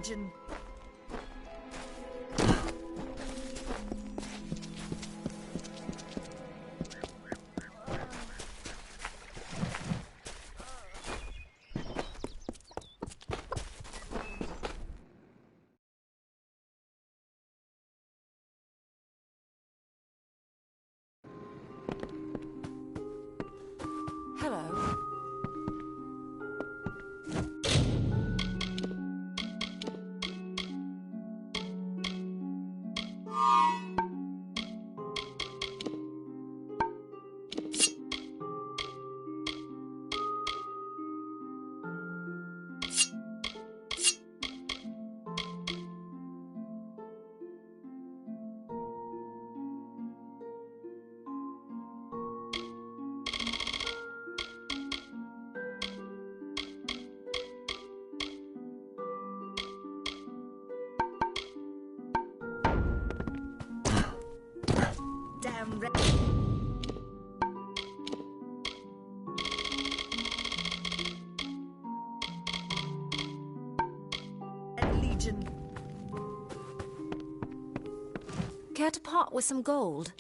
Legion. Hello. Damn red. Legion. Care to part with some gold?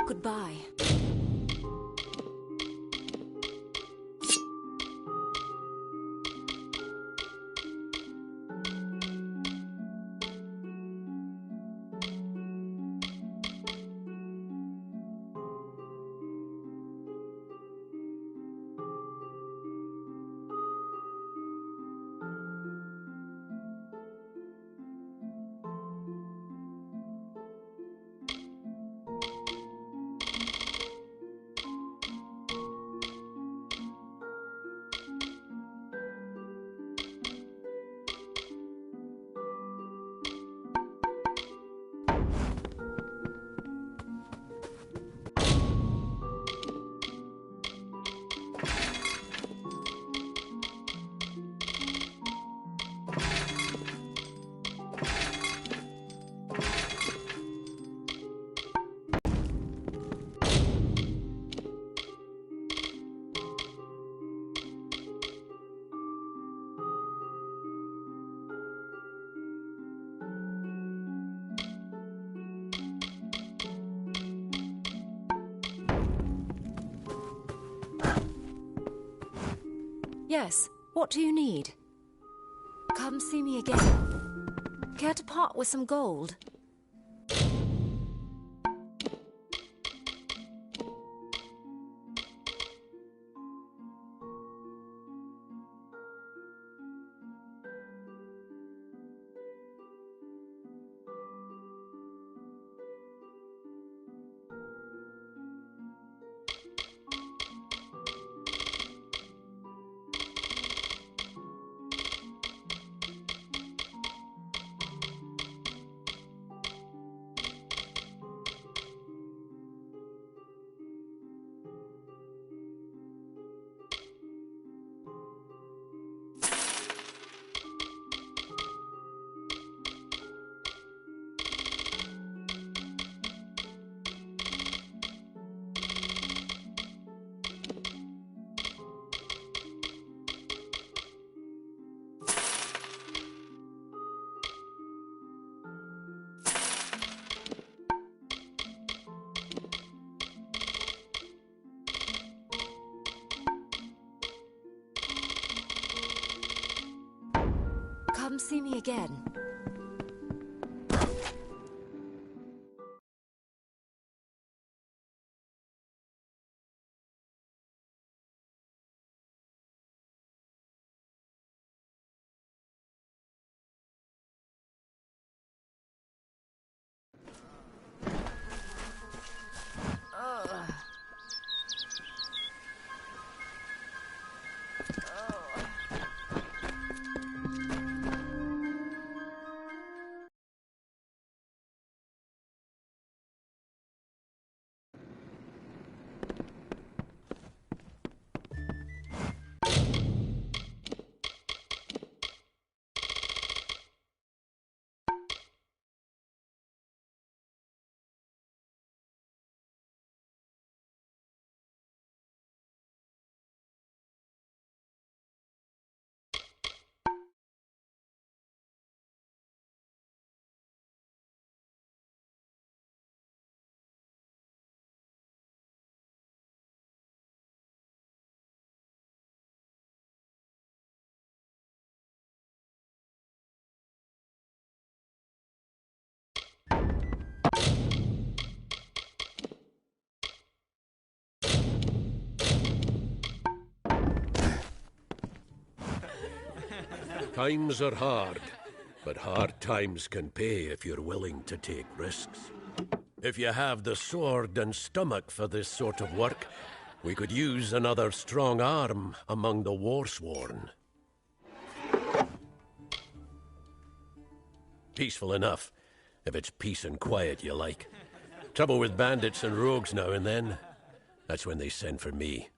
Goodbye. Yes, what do you need? Come see me again. Care to part with some gold? Come see me again. Times are hard, but hard times can pay if you're willing to take risks. If you have the sword and stomach for this sort of work, we could use another strong arm among the warsworn. Peaceful enough, if it's peace and quiet you like. Trouble with bandits and rogues now and then, that's when they send for me.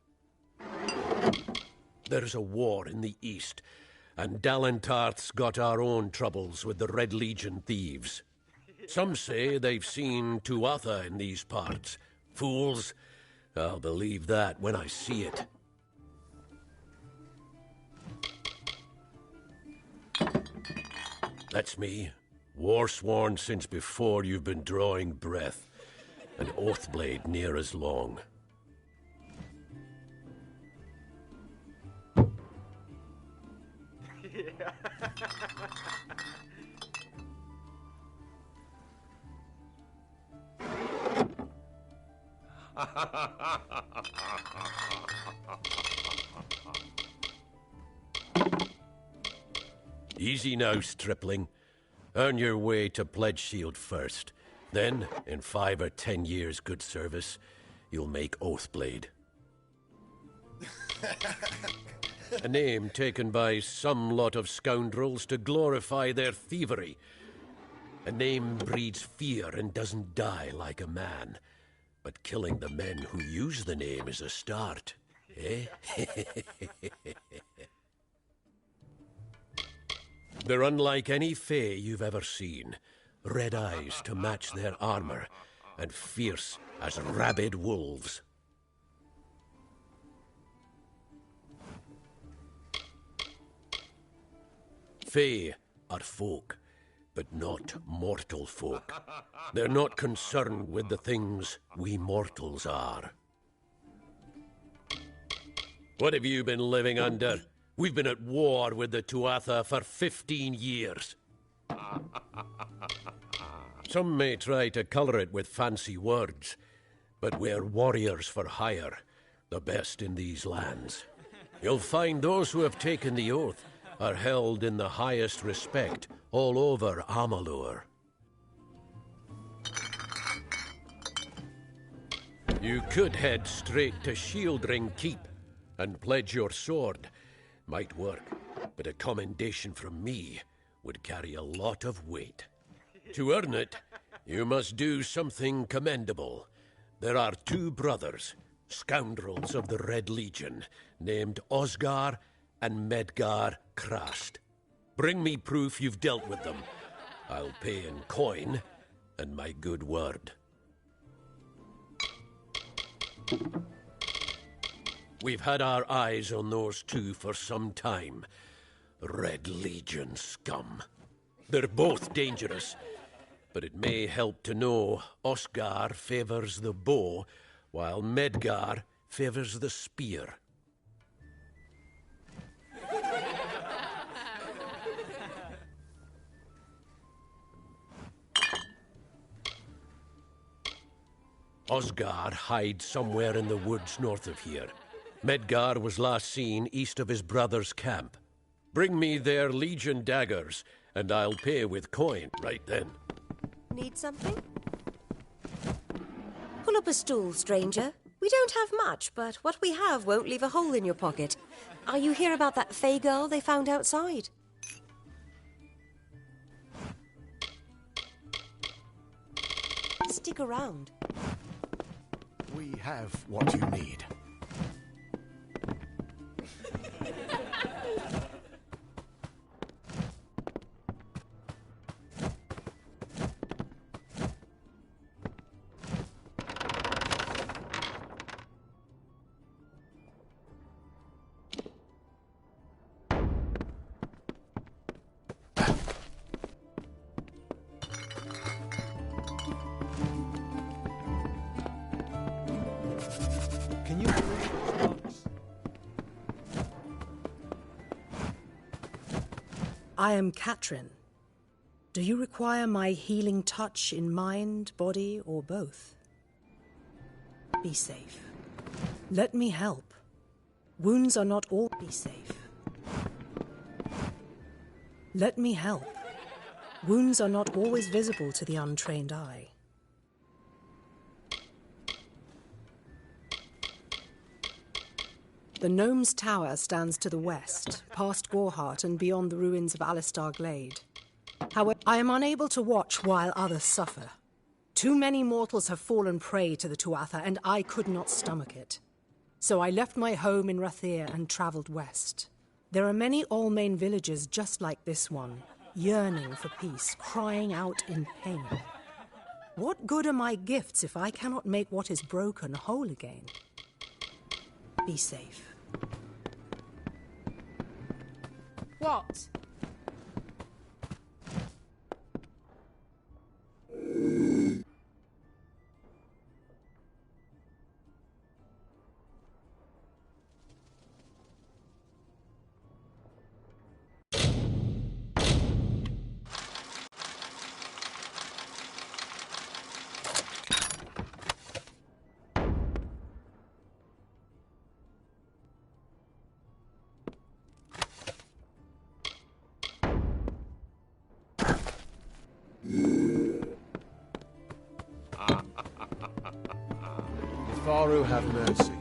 There's a war in the east, and Dalentarth's got our own troubles with the Red Legion thieves. Some say they've seen Tuatha in these parts. Fools, I'll believe that when I see it. That's me, warsworn since before you've been drawing breath. an oath blade near as long. Easy now, stripling. Earn your way to Pledge Shield first. Then, in 5 or 10 years' good service, you'll make Oathblade. A name taken by some lot of scoundrels to glorify their thievery. A name breeds fear and doesn't die like a man. But killing the men who use the name is a start, eh? They're unlike any fae you've ever seen. Red eyes to match their armor, and fierce as rabid wolves. Fae are folk, but not mortal folk. They're not concerned with the things we mortals are. What have you been living under? We've been at war with the Tuatha for 15 years. Some may try to colour it with fancy words, but we're warriors for hire, the best in these lands. You'll find those who have taken the oath are held in the highest respect all over Amalur. You could head straight to Shieldring Keep and pledge your sword. Might work, but a commendation from me would carry a lot of weight. To earn it, you must do something commendable. There are 2 brothers, scoundrels of the Red Legion, named Osgar and Medgar Krast. Bring me proof you've dealt with them. I'll pay in coin and my good word. We've had our eyes on those 2 for some time. Red Legion scum. They're both dangerous, but it may help to know Oscar favors the bow, while Medgar favors the spear. Osgar hides somewhere in the woods north of here. Medgar was last seen east of his brother's camp. Bring me their Legion daggers, and I'll pay with coin right then. Need something? Pull up a stool, stranger. We don't have much, but what we have won't leave a hole in your pocket. Are you here about that Fae girl they found outside? Stick around. We have what you need. Can you I am Katrin. Do you require my healing touch in mind, body, or both? Be safe. Let me help. Wounds are not all. Be safe. Let me help. Wounds are not always visible to the untrained eye. The Gnome's Tower stands to the west, past Gorhart and beyond the ruins of Alistar Glade. However, I am unable to watch while others suffer. Too many mortals have fallen prey to the Tuatha, and I could not stomach it. So I left my home in Rathir and travelled west. There are many Almain villages just like this one, yearning for peace, crying out in pain. What good are my gifts if I cannot make what is broken whole again? Be safe. What? Mitharu have mercy.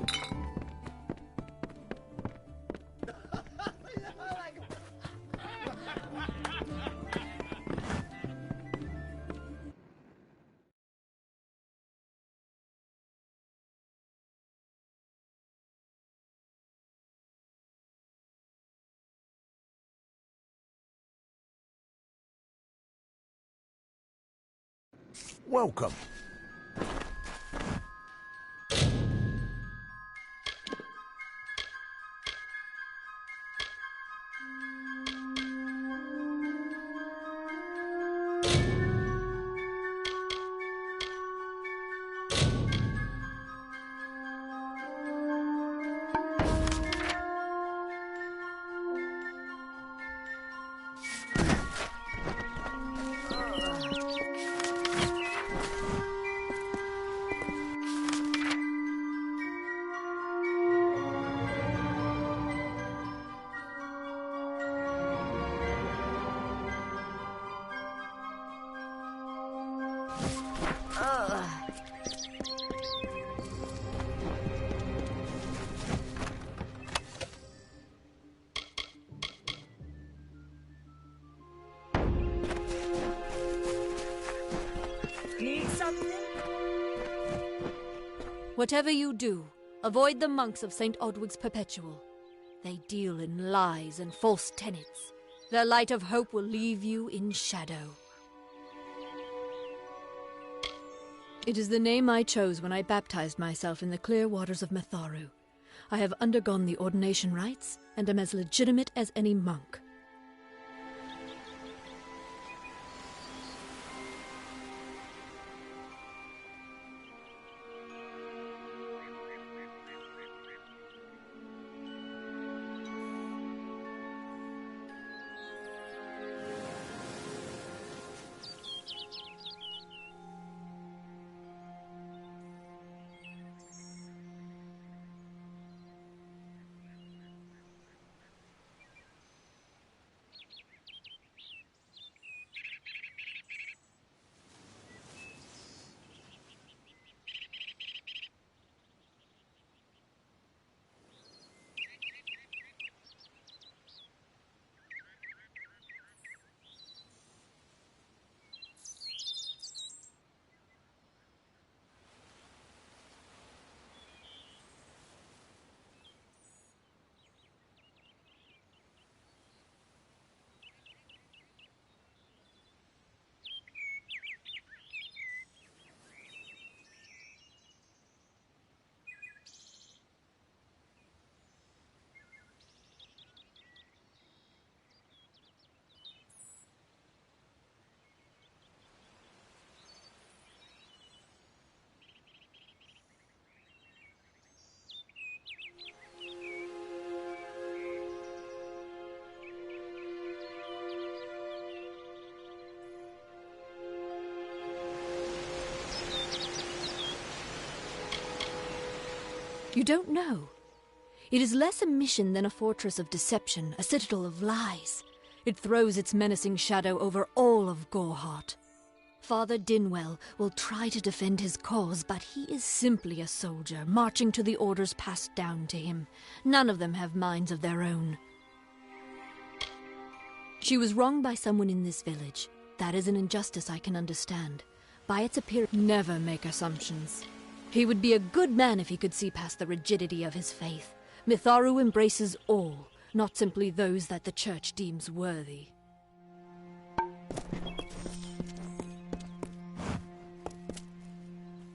Welcome. Need something? Whatever you do, avoid the monks of St. Odwig's Perpetual. They deal in lies and false tenets. Their light of hope will leave you in shadow. It is the name I chose when I baptized myself in the clear waters of Mitharu. I have undergone the ordination rites and am as legitimate as any monk. You don't know. It is less a mission than a fortress of deception, a citadel of lies. It throws its menacing shadow over all of Gorehart. Father Dinwell will try to defend his cause, but he is simply a soldier, marching to the orders passed down to him. None of them have minds of their own. She was wronged by someone in this village. That is an injustice I can understand. By its appearance, never make assumptions. He would be a good man if he could see past the rigidity of his faith. Mitharu embraces all, not simply those that the Church deems worthy.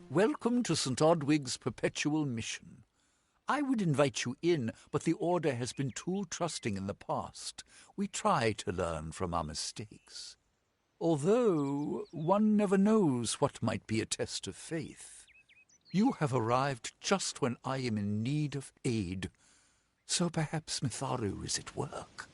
Welcome to St. Odwig's Perpetual Mission. I would invite you in, but the Order has been too trusting in the past. We try to learn from our mistakes. Although one never knows what might be a test of faith. You have arrived just when I am in need of aid, so perhaps Mitharu is at work.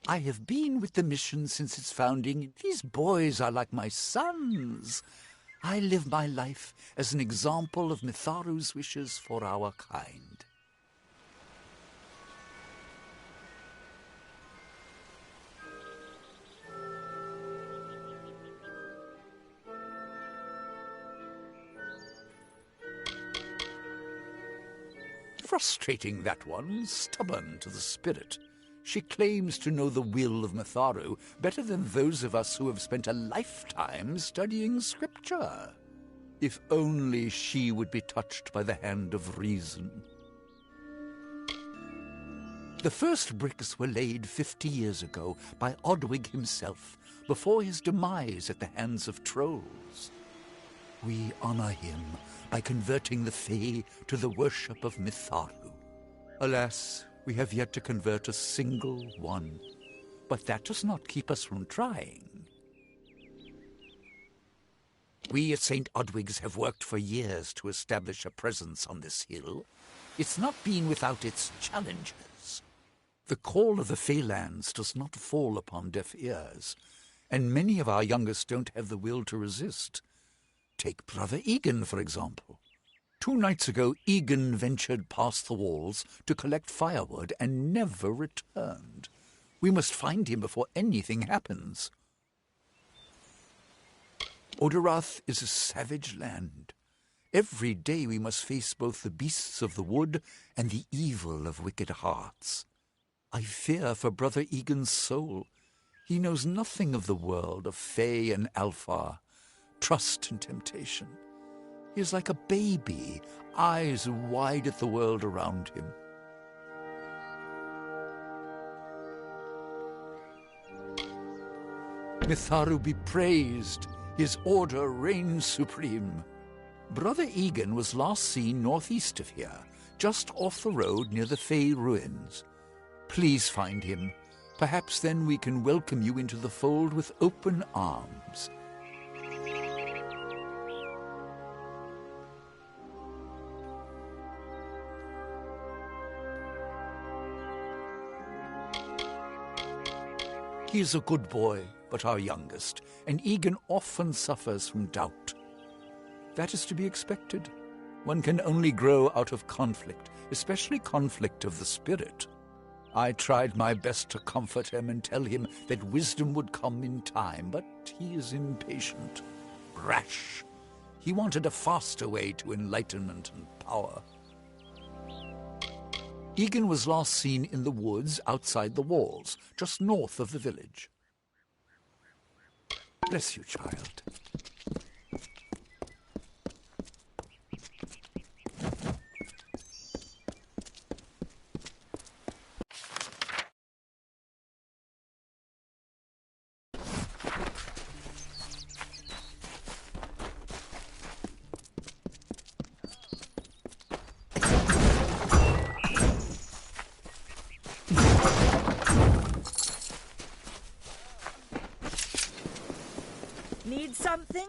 I have been with the mission since its founding. These boys are like my sons. I live my life as an example of Mitharu's wishes for our kind. Frustrating, that one, stubborn to the spirit. She claims to know the will of Mitharu better than those of us who have spent a lifetime studying scripture. If only she would be touched by the hand of reason. The first bricks were laid 50 years ago by Odwig himself, before his demise at the hands of trolls. We honor him by converting the Fae to the worship of Mitharu. Alas, we have yet to convert a single one. But that does not keep us from trying. We at St. Odwig's have worked for years to establish a presence on this hill. It's not been without its challenges. The call of the Feylands does not fall upon deaf ears, and many of our youngest don't have the will to resist. Take Brother Egan, for example. 2 nights ago, Egan ventured past the walls to collect firewood and never returned. We must find him before anything happens. Oderath is a savage land. Every day we must face both the beasts of the wood and the evil of wicked hearts. I fear for Brother Egan's soul. He knows nothing of the world of Fae and Alpha, trust and temptation. He is like a baby, eyes wide at the world around him. Mitharu be praised. His order reigns supreme. Brother Egan was last seen northeast of here, just off the road near the Fey ruins. Please find him. Perhaps then we can welcome you into the fold with open arms. He is a good boy, but our youngest, and Egan often suffers from doubt. That is to be expected. One can only grow out of conflict, especially conflict of the spirit. I tried my best to comfort him and tell him that wisdom would come in time, but he is impatient, rash. He wanted a faster way to enlightenment and power. Egan was last seen in the woods outside the walls, just north of the village. Bless you, child. Need something?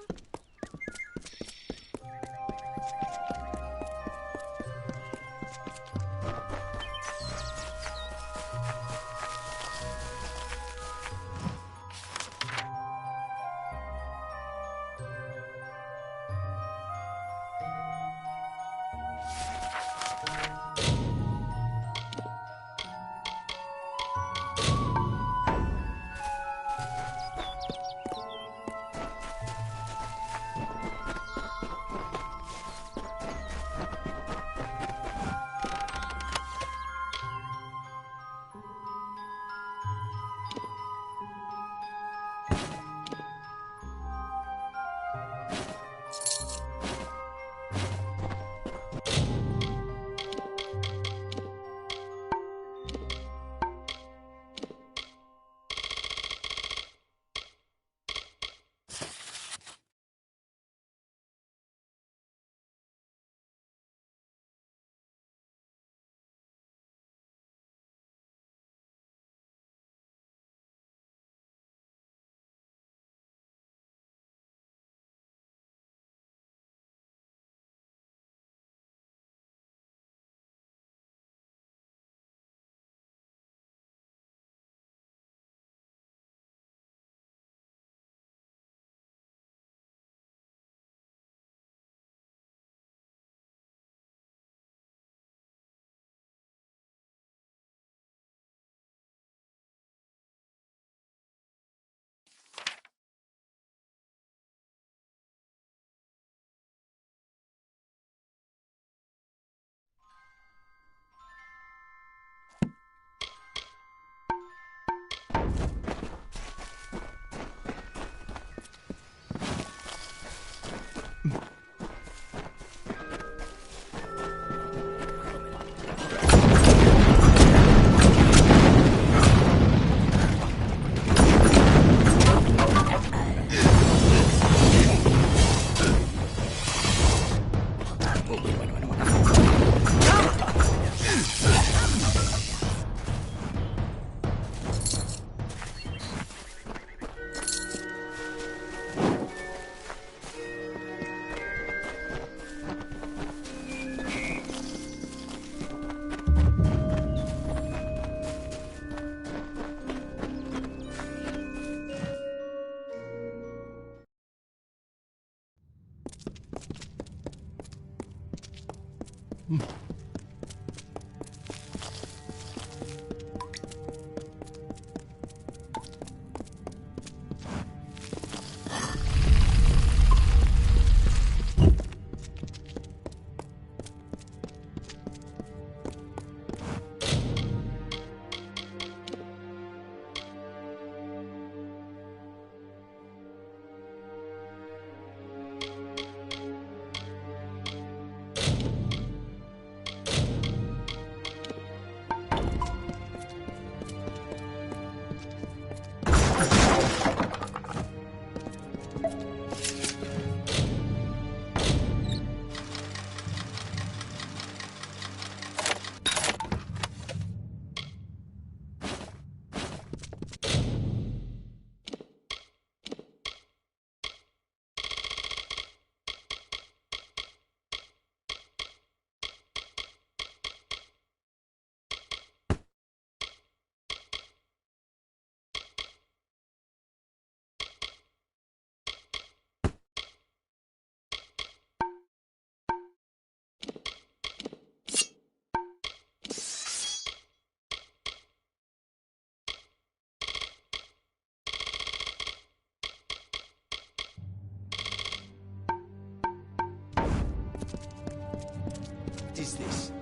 What is this?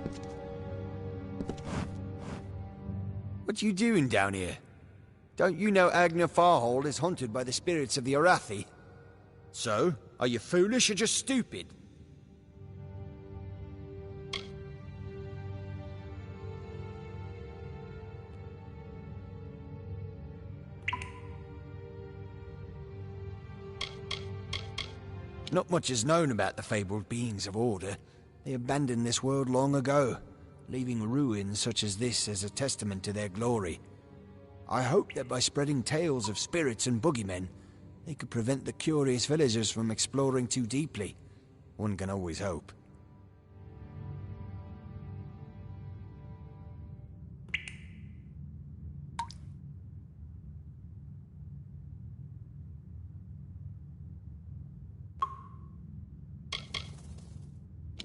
What you doing down here? Don't you know Agna Farhold is haunted by the spirits of the Arathi? So, are you foolish or just stupid? Not much is known about the fabled beings of Order. They abandoned this world long ago, leaving ruins such as this as a testament to their glory. I hope that by spreading tales of spirits and boogeymen, they could prevent the curious villagers from exploring too deeply. One can always hope.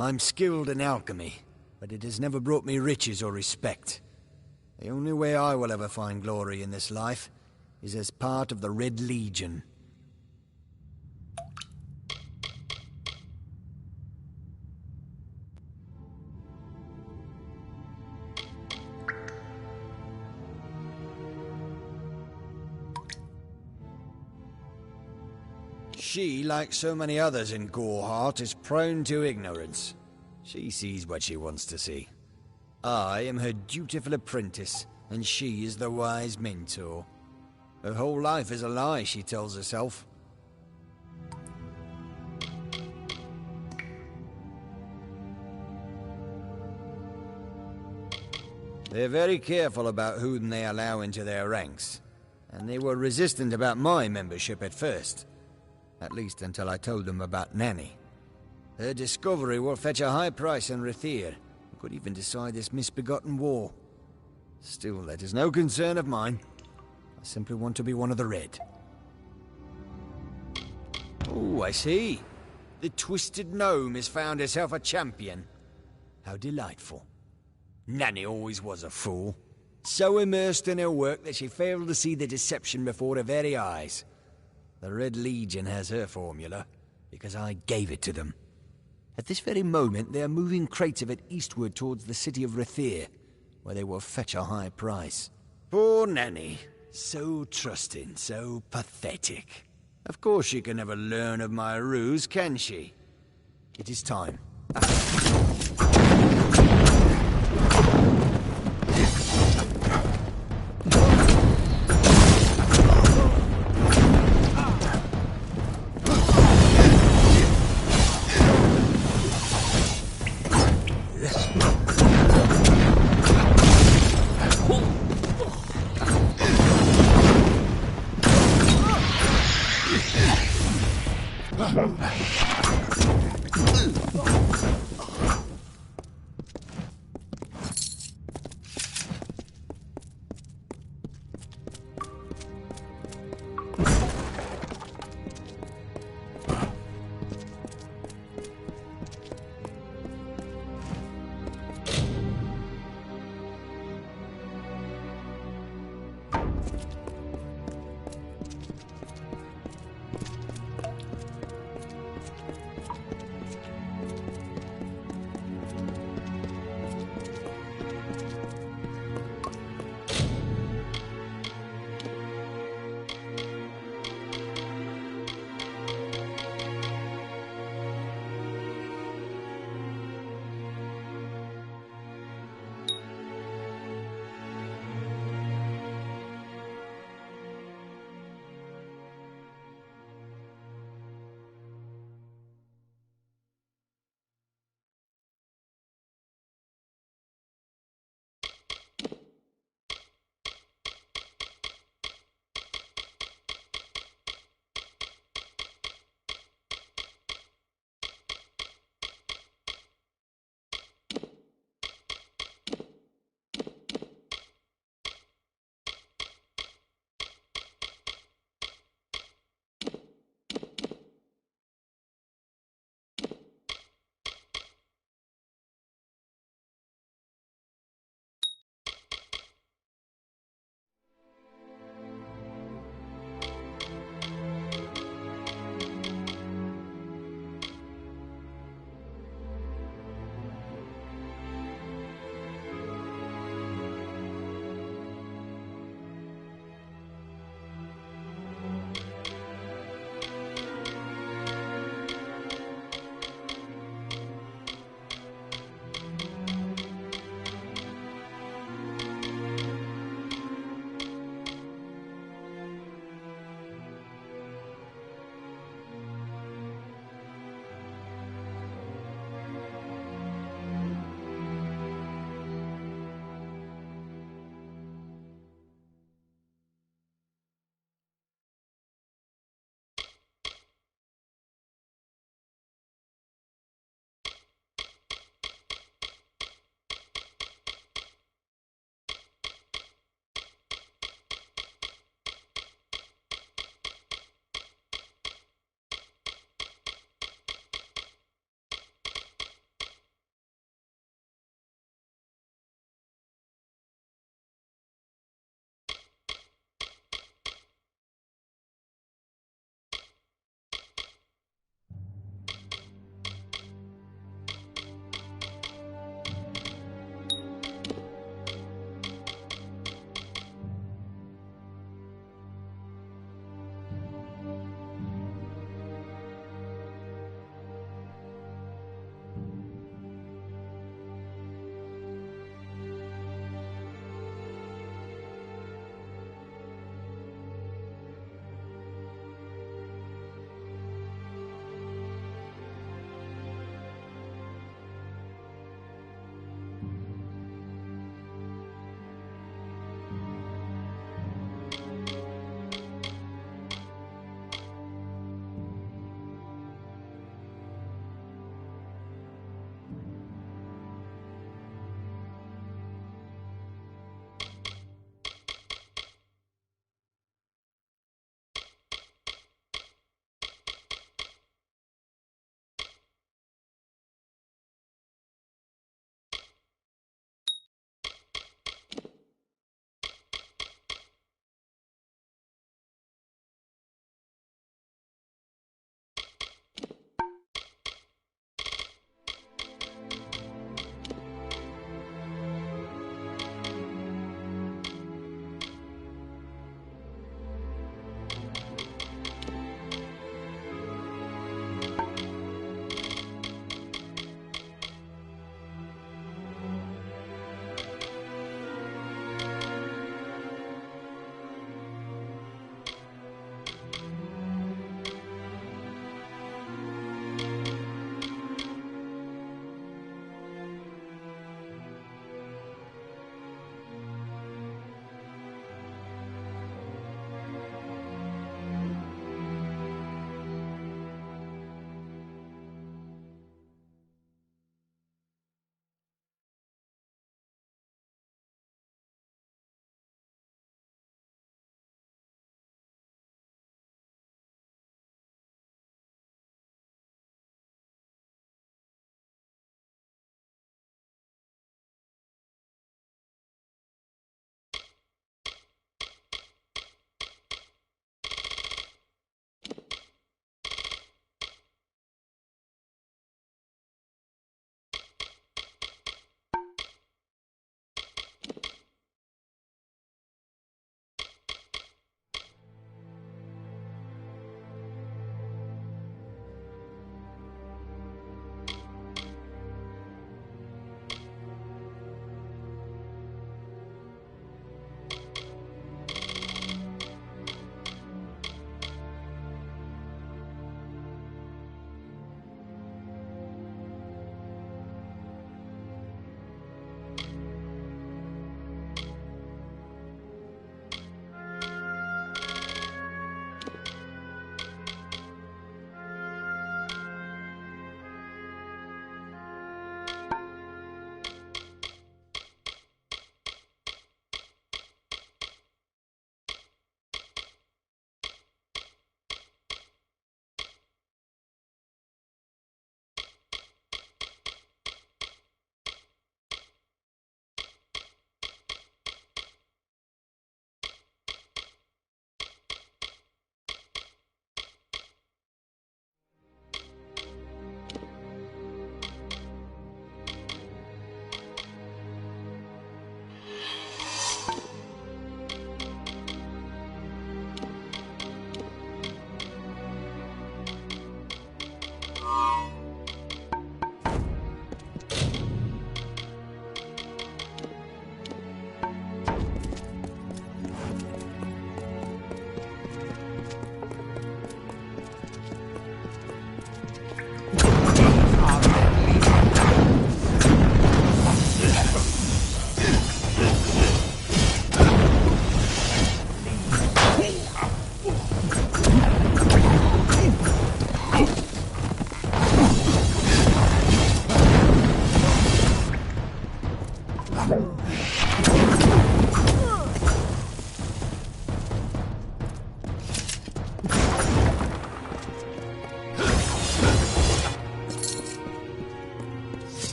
I'm skilled in alchemy, but it has never brought me riches or respect. The only way I will ever find glory in this life is as part of the Red Legion. She, like so many others in Goreheart, is prone to ignorance. She sees what she wants to see. I am her dutiful apprentice, and she is the wise mentor. Her whole life is a lie, she tells herself. They're very careful about whom they allow into their ranks, and they were resistant about my membership at first. At least until I told them about Nanny. Her discovery will fetch a high price in Rathir, and could even decide this misbegotten war. Still, that is no concern of mine. I simply want to be one of the Red. Oh, I see. The Twisted Gnome has found herself a champion. How delightful. Nanny always was a fool. So immersed in her work that she failed to see the deception before her very eyes. The Red Legion has her formula, because I gave it to them. At this very moment, they are moving crates of it eastward towards the city of Rathir, where they will fetch a high price. Poor Nanny. So trusting, so pathetic. Of course she can never learn of my ruse, can she? It is time.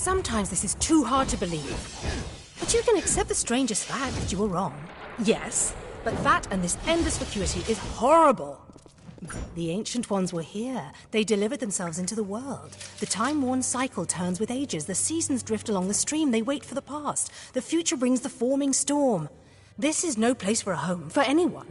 Sometimes this is too hard to believe. But you can accept the stranger's fact that you were wrong. Yes, but that and this endless vacuity is horrible. The Ancient Ones were here. They delivered themselves into the world. The time-worn cycle turns with ages. The seasons drift along the stream. They wait for the past. The future brings the forming storm. This is no place for a home, for anyone.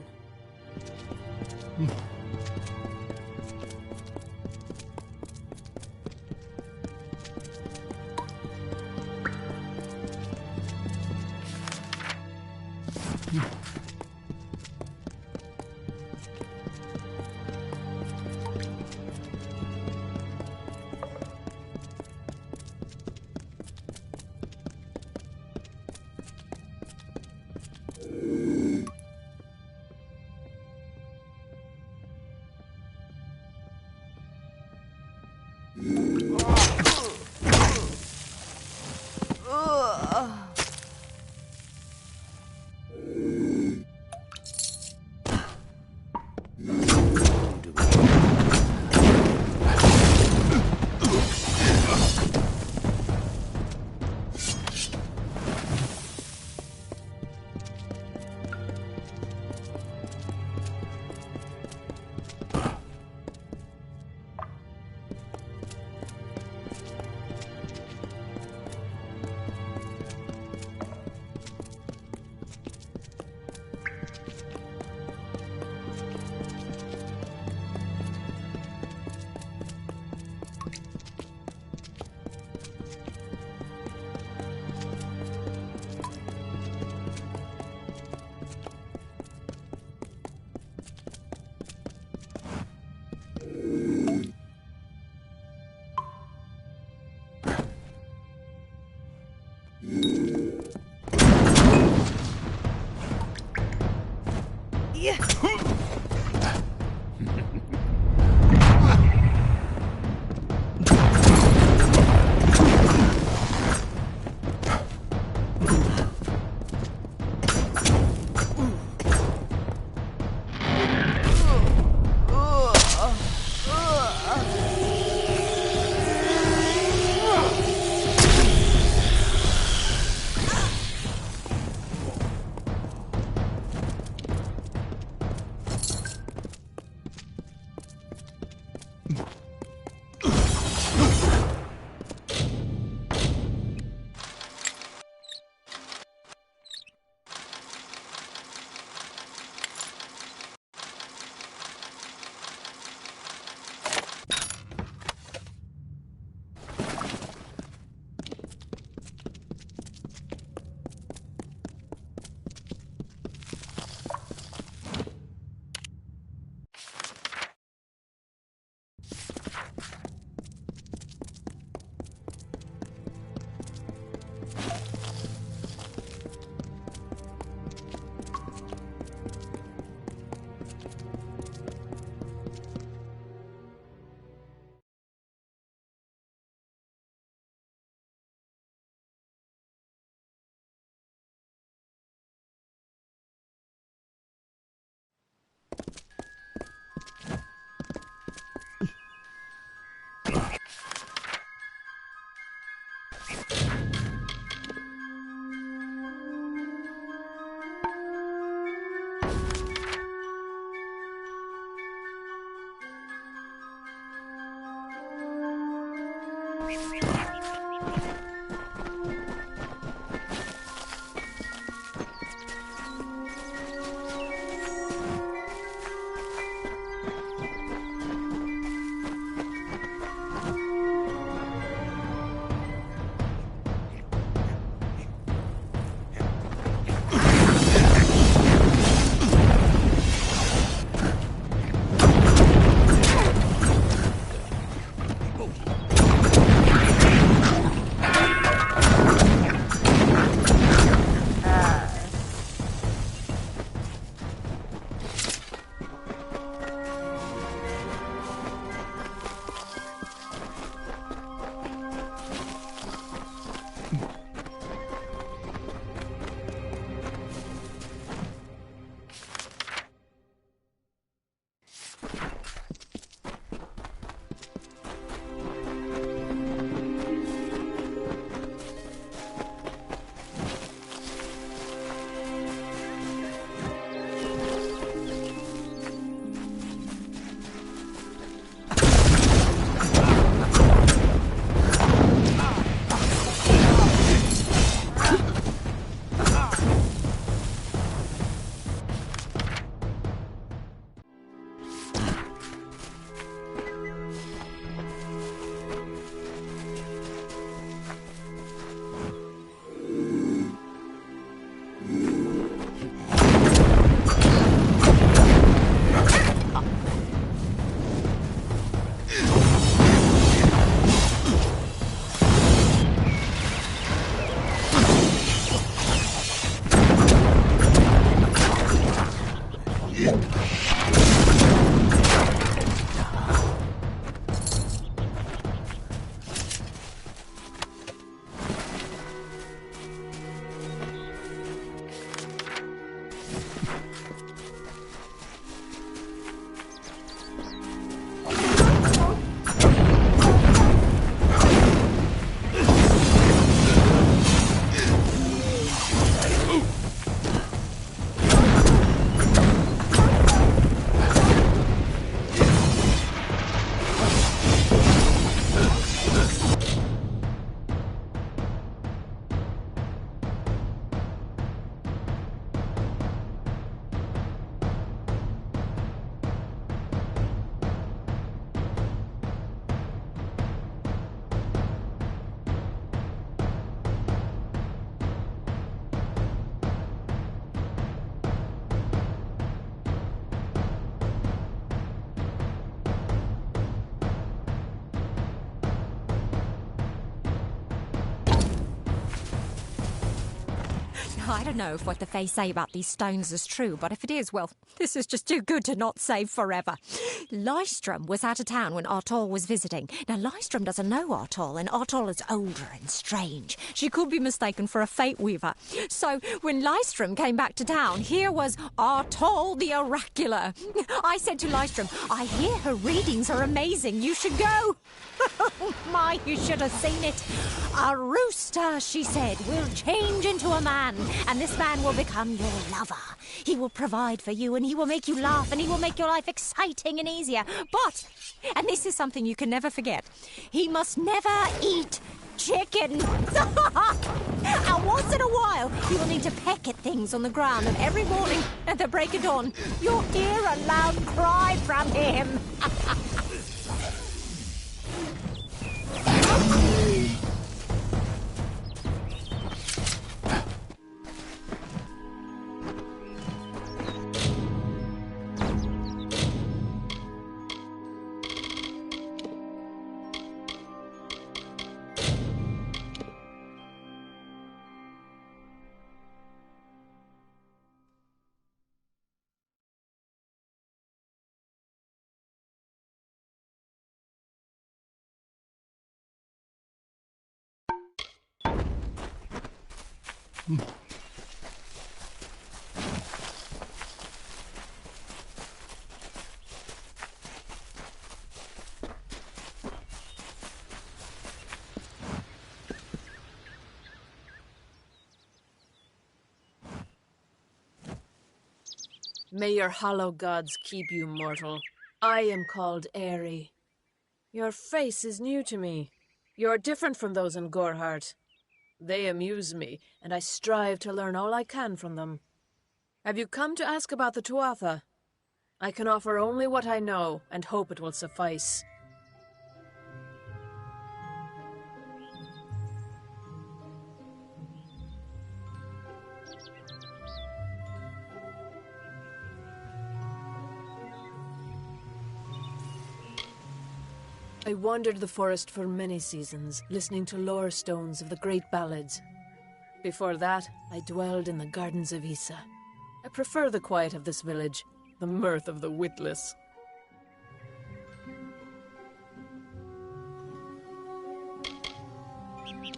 I don't know if what the Fae say about these stones is true, but if it is, well, this is just too good to not save forever. Lystrom was out of town when Artol was visiting. Now, Lystrom doesn't know Artol, and Artol is older and strange. She could be mistaken for a Fate Weaver. So, when Lystrom came back to town, here was Artol the Oracular. I said to Lystrom, I hear her readings are amazing. You should go. My, you should have seen it. A rooster, she said, will change into a man, and this man will become your lover. He will provide for you, and he will make you laugh, and he will make your life exciting and easier. But, and this is something you can never forget, he must never eat chicken. And once in a while, you will need to peck at things on the ground, and every morning at the break of dawn, you'll hear a loud cry from him. May your hollow gods keep you mortal. I am called Aerie. Your face is new to me. You're different from those in Gorhart. They amuse me, and I strive to learn all I can from them. Have you come to ask about the Tuatha? I can offer only what I know, and hope it will suffice. I wandered the forest for many seasons, listening to lore stones of the great ballads. Before that, I dwelled in the gardens of Issa. I prefer the quiet of this village, the mirth of the witless.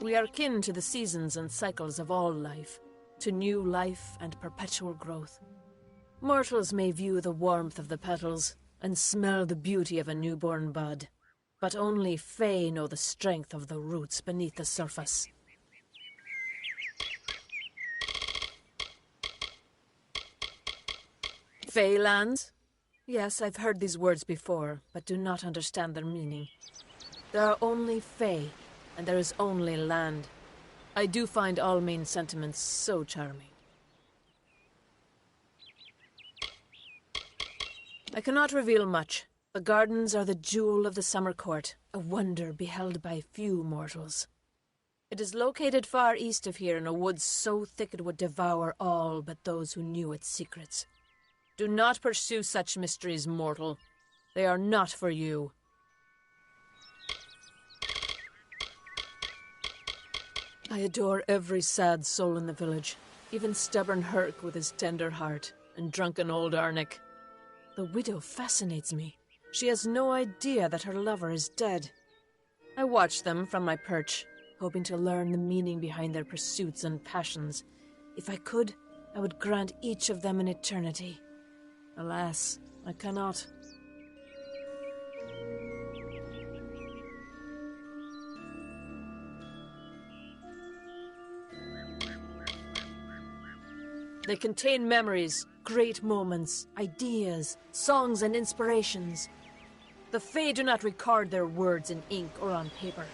We are kin to the seasons and cycles of all life, to new life and perpetual growth. Mortals may view the warmth of the petals and smell the beauty of a newborn bud. But only Fae know the strength of the roots beneath the surface. Fae lands? Yes, I've heard these words before, but do not understand their meaning. There are only Fae, and there is only land. I do find all main sentiments so charming. I cannot reveal much. The gardens are the jewel of the summer court, a wonder beheld by few mortals. It is located far east of here in a wood so thick it would devour all but those who knew its secrets. Do not pursue such mysteries, mortal. They are not for you. I adore every sad soul in the village, even stubborn Herc with his tender heart, and drunken old Arnick. The widow fascinates me. She has no idea that her lover is dead. I watch them from my perch, hoping to learn the meaning behind their pursuits and passions. If I could, I would grant each of them an eternity. Alas, I cannot. They contain memories, great moments, ideas, songs and inspirations. The Fae do not record their words in ink or on paper.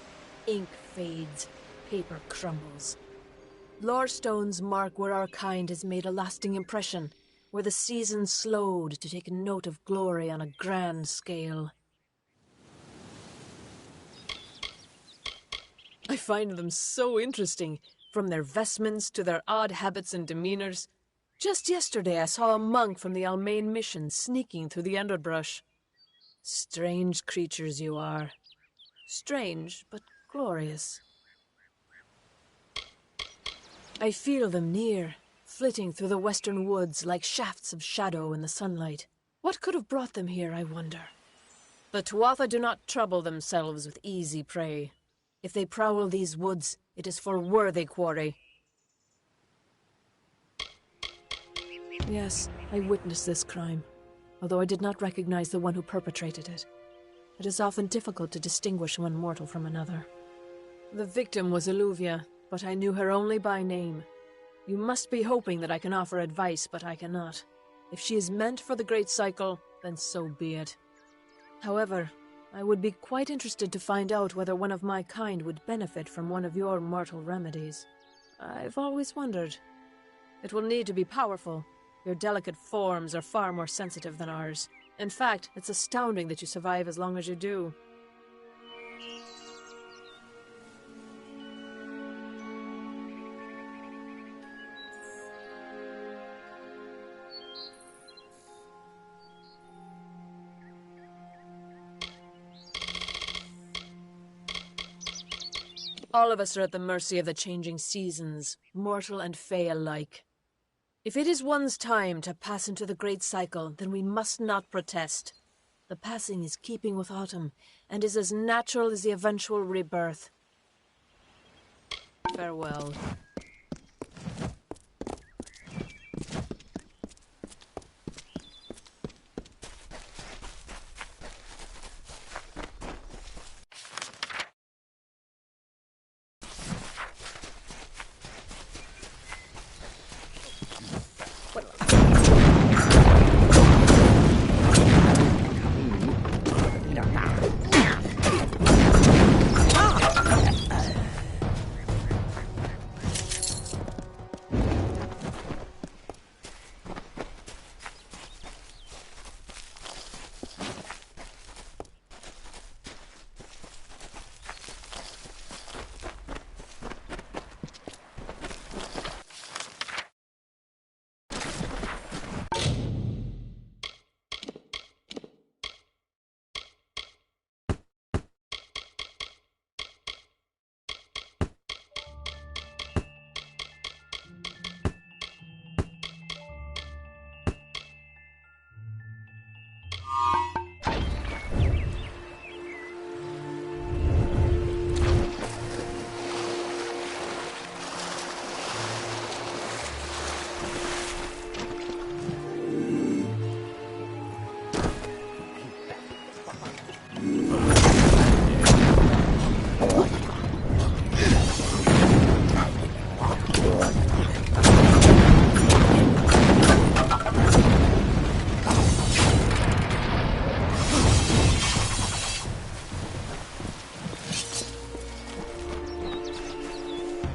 Ink fades, paper crumbles. Lore stones mark where our kind has made a lasting impression, where the seasons slowed to take note of glory on a grand scale. I find them so interesting, from their vestments to their odd habits and demeanors. Just yesterday I saw a monk from the Almain mission sneaking through the underbrush. Strange creatures you are. Strange, but glorious. I feel them near, flitting through the western woods like shafts of shadow in the sunlight. What could have brought them here, I wonder? The Tuatha do not trouble themselves with easy prey. If they prowl these woods, it is for worthy quarry. Yes, I witnessed this crime, although I did not recognize the one who perpetrated it. It is often difficult to distinguish one mortal from another. The victim was Illuvia, but I knew her only by name. You must be hoping that I can offer advice, but I cannot. If she is meant for the Great Cycle, then so be it. However, I would be quite interested to find out whether one of my kind would benefit from one of your mortal remedies. I've always wondered. It will need to be powerful. Your delicate forms are far more sensitive than ours. In fact, it's astounding that you survive as long as you do. All of us are at the mercy of the changing seasons, mortal and fey alike. If it is one's time to pass into the Great Cycle, then we must not protest. The passing is keeping with autumn, and is as natural as the eventual rebirth. Farewell.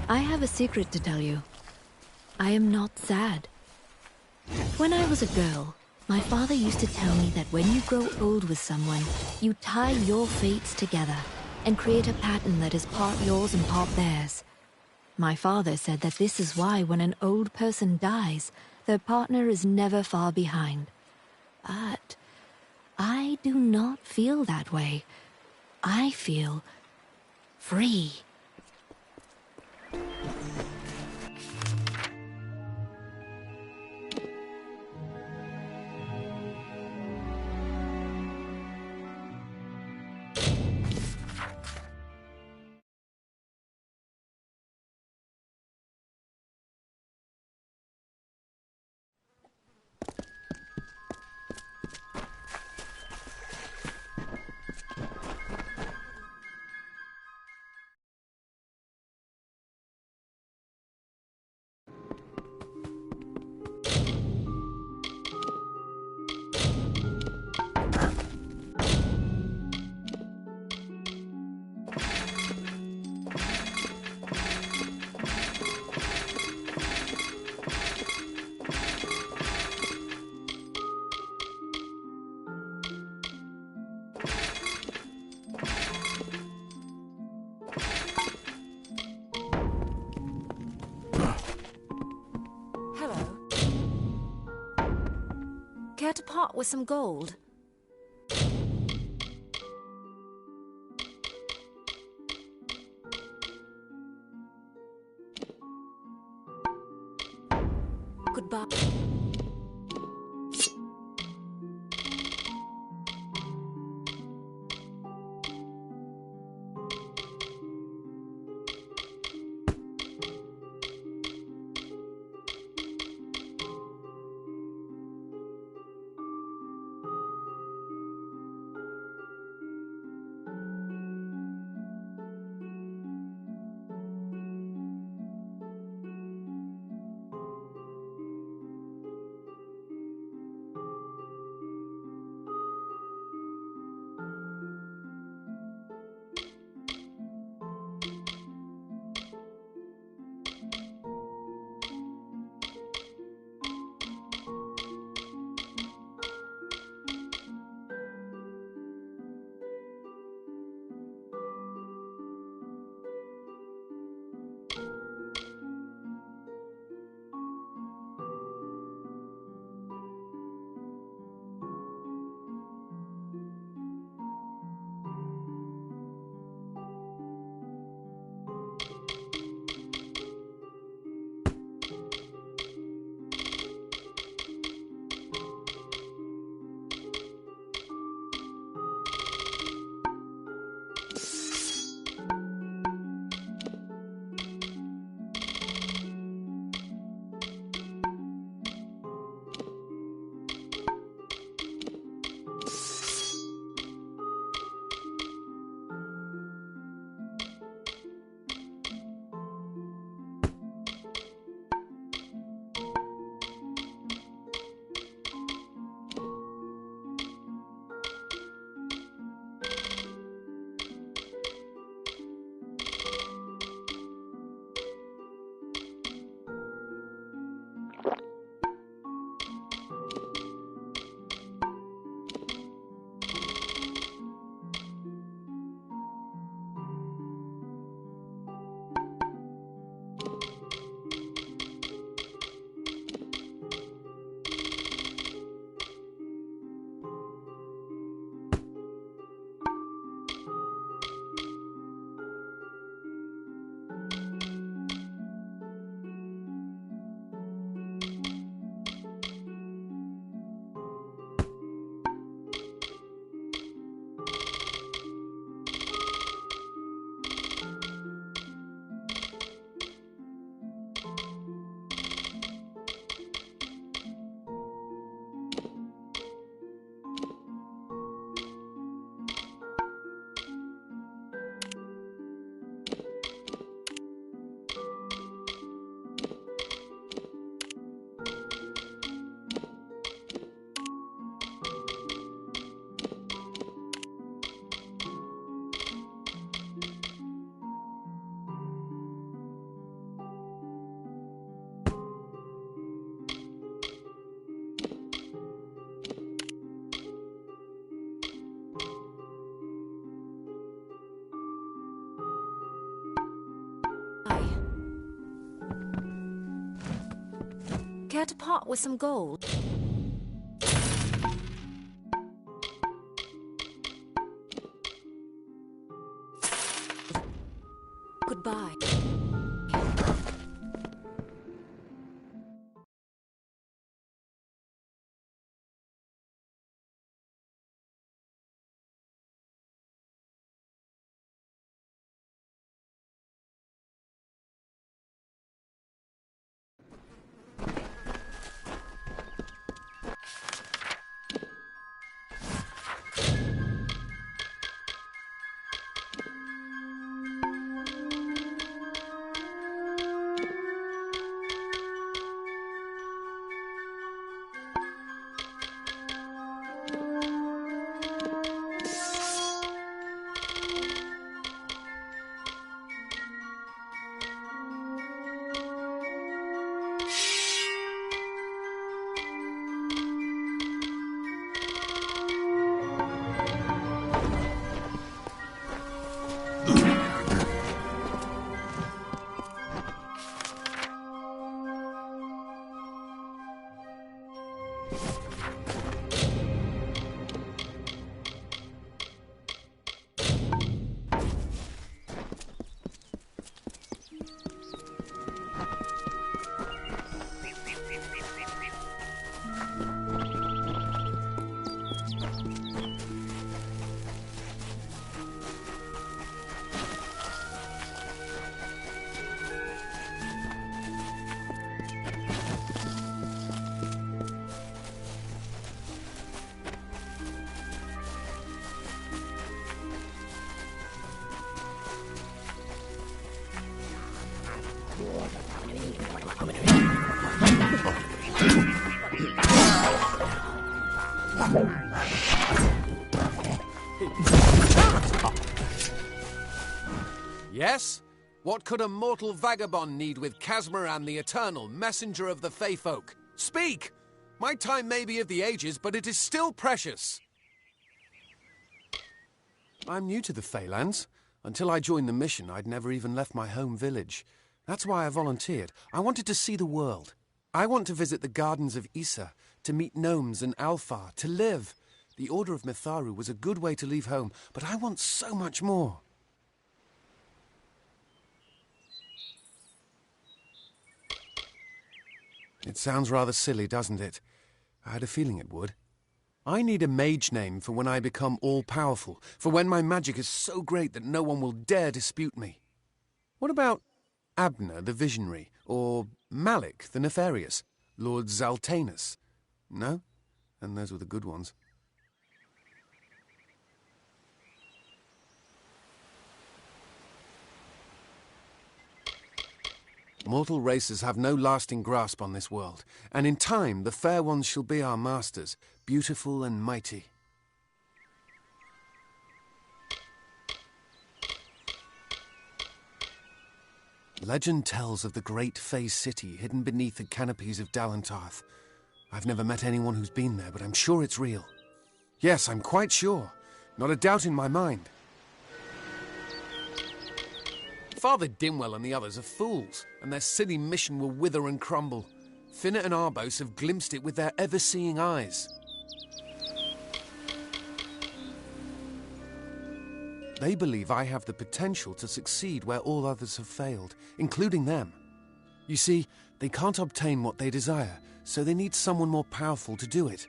I have a secret to tell you. I am not sad. When I was a girl, my father used to tell me that when you grow old with someone, you tie your fates together. and create a pattern that is part yours and part theirs. My father said that this is why when an old person dies, their partner is never far behind. But I do not feel that way. I feel free. Care to part with some gold? Goodbye. to part with some gold? Goodbye. Yes? What could a mortal vagabond need with Casmaran the Eternal, messenger of the Fey folk? Speak! My time may be of the ages, but it is still precious. I'm new to the Feylands. Until I joined the mission, I'd never even left my home village. That's why I volunteered. I wanted to see the world. I want to visit the gardens of Issa, to meet gnomes and Alfar, to live. The Order of Mitharu was a good way to leave home, but I want so much more. It sounds rather silly, doesn't it? I had a feeling it would. I need a mage name for when I become all-powerful, for when my magic is so great that no one will dare dispute me. What about Abner the Visionary, or Malik the Nefarious, Lord Zaltanus? No? And those were the good ones. Mortal races have no lasting grasp on this world, and in time the fair ones shall be our masters, beautiful and mighty. Legend tells of the great Fey city hidden beneath the canopies of Dalantarth. I've never met anyone who's been there, but I'm sure it's real. Yes, I'm quite sure. Not a doubt in my mind. Father Dimwell and the others are fools, and their silly mission will wither and crumble. Finnet and Arbos have glimpsed it with their ever-seeing eyes. They believe I have the potential to succeed where all others have failed, including them. You see, they can't obtain what they desire, so they need someone more powerful to do it.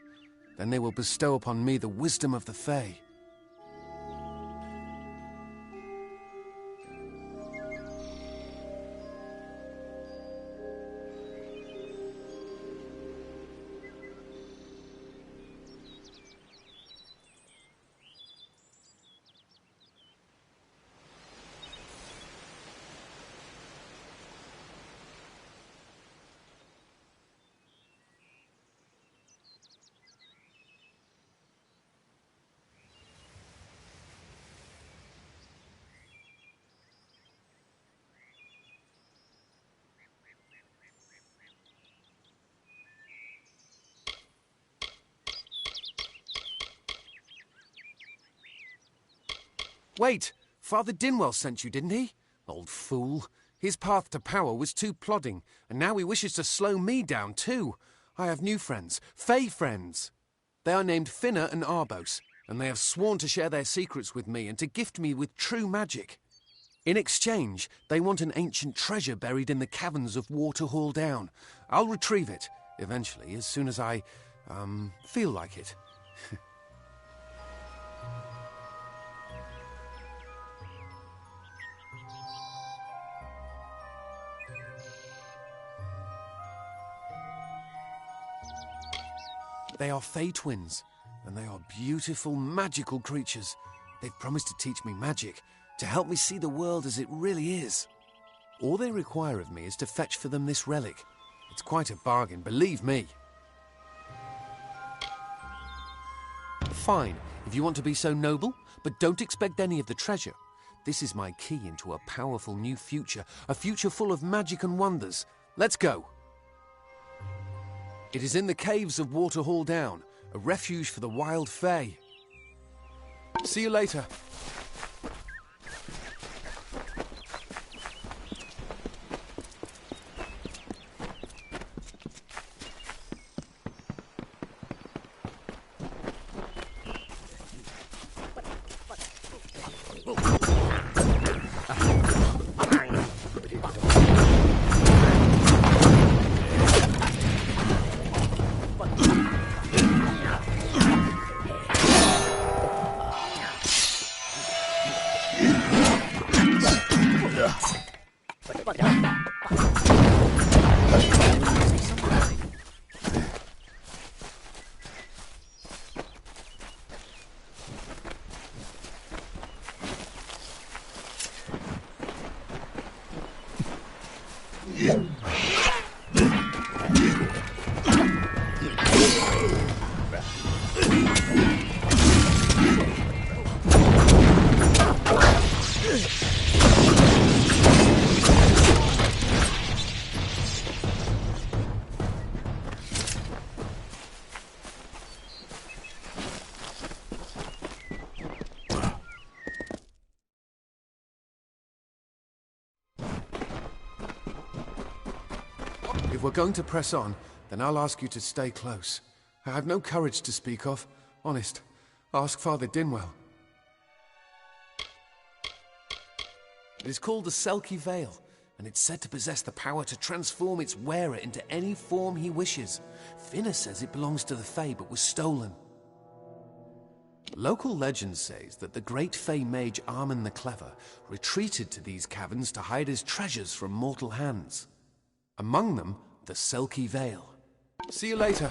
Then they will bestow upon me the wisdom of the Fey. Wait! Father Dinwell sent you, didn't he? Old fool. His path to power was too plodding, and now he wishes to slow me down too. I have new friends, Fey friends. They are named Finna and Arbos, and they have sworn to share their secrets with me and to gift me with true magic. In exchange, they want an ancient treasure buried in the caverns of Waterhall Down. I'll retrieve it, eventually, as soon as I, feel like it. They are Fey twins, and they are beautiful, magical creatures. They've promised to teach me magic, to help me see the world as it really is. All they require of me is to fetch for them this relic. It's quite a bargain, believe me. Fine, if you want to be so noble, but don't expect any of the treasure. This is my key into a powerful new future, a future full of magic and wonders. Let's go. It is in the caves of Waterhall Down, a refuge for the wild Fae. See you later. If we're going to press on, then I'll ask you to stay close. I have no courage to speak of. Honest. Ask Father Dinwell. It is called the Selkie Veil, and it's said to possess the power to transform its wearer into any form he wishes. Finna says it belongs to the Fae, but was stolen. Local legend says that the great Fae mage Armin the Clever retreated to these caverns to hide his treasures from mortal hands. Among them, the Selkie Veil. See you later.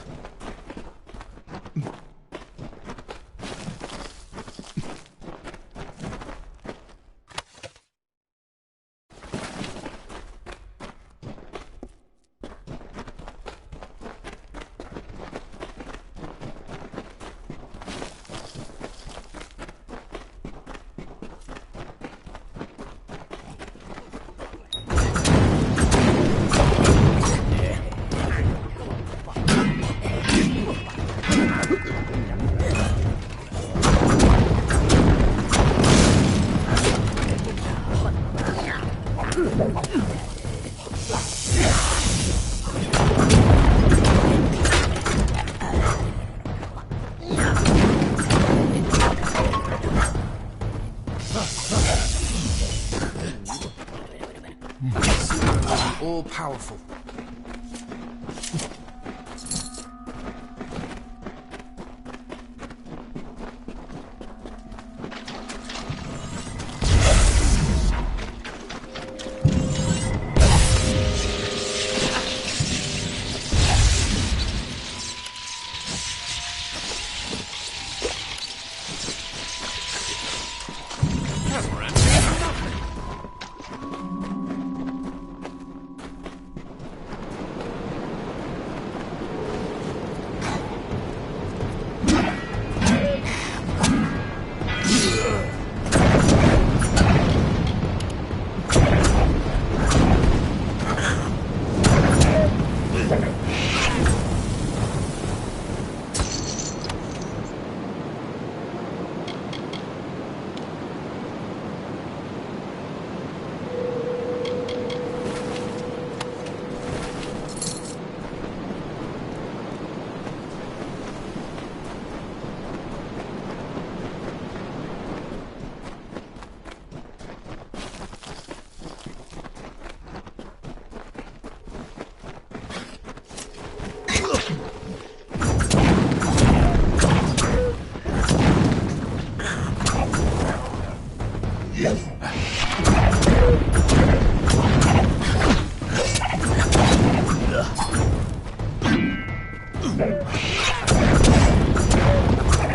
I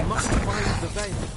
must find the veil.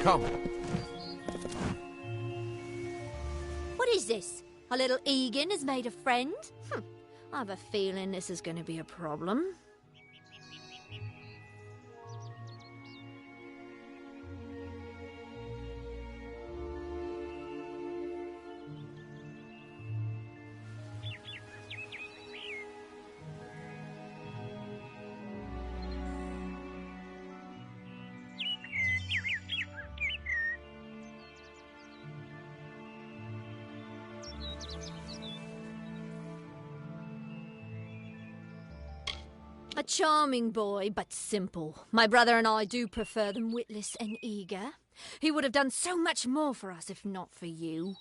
Come. What is this? Our little Egan has made a friend? I have a feeling this is going to be a problem. A charming boy, but simple. My brother and I do prefer them witless and eager. He would have done so much more for us if not for you.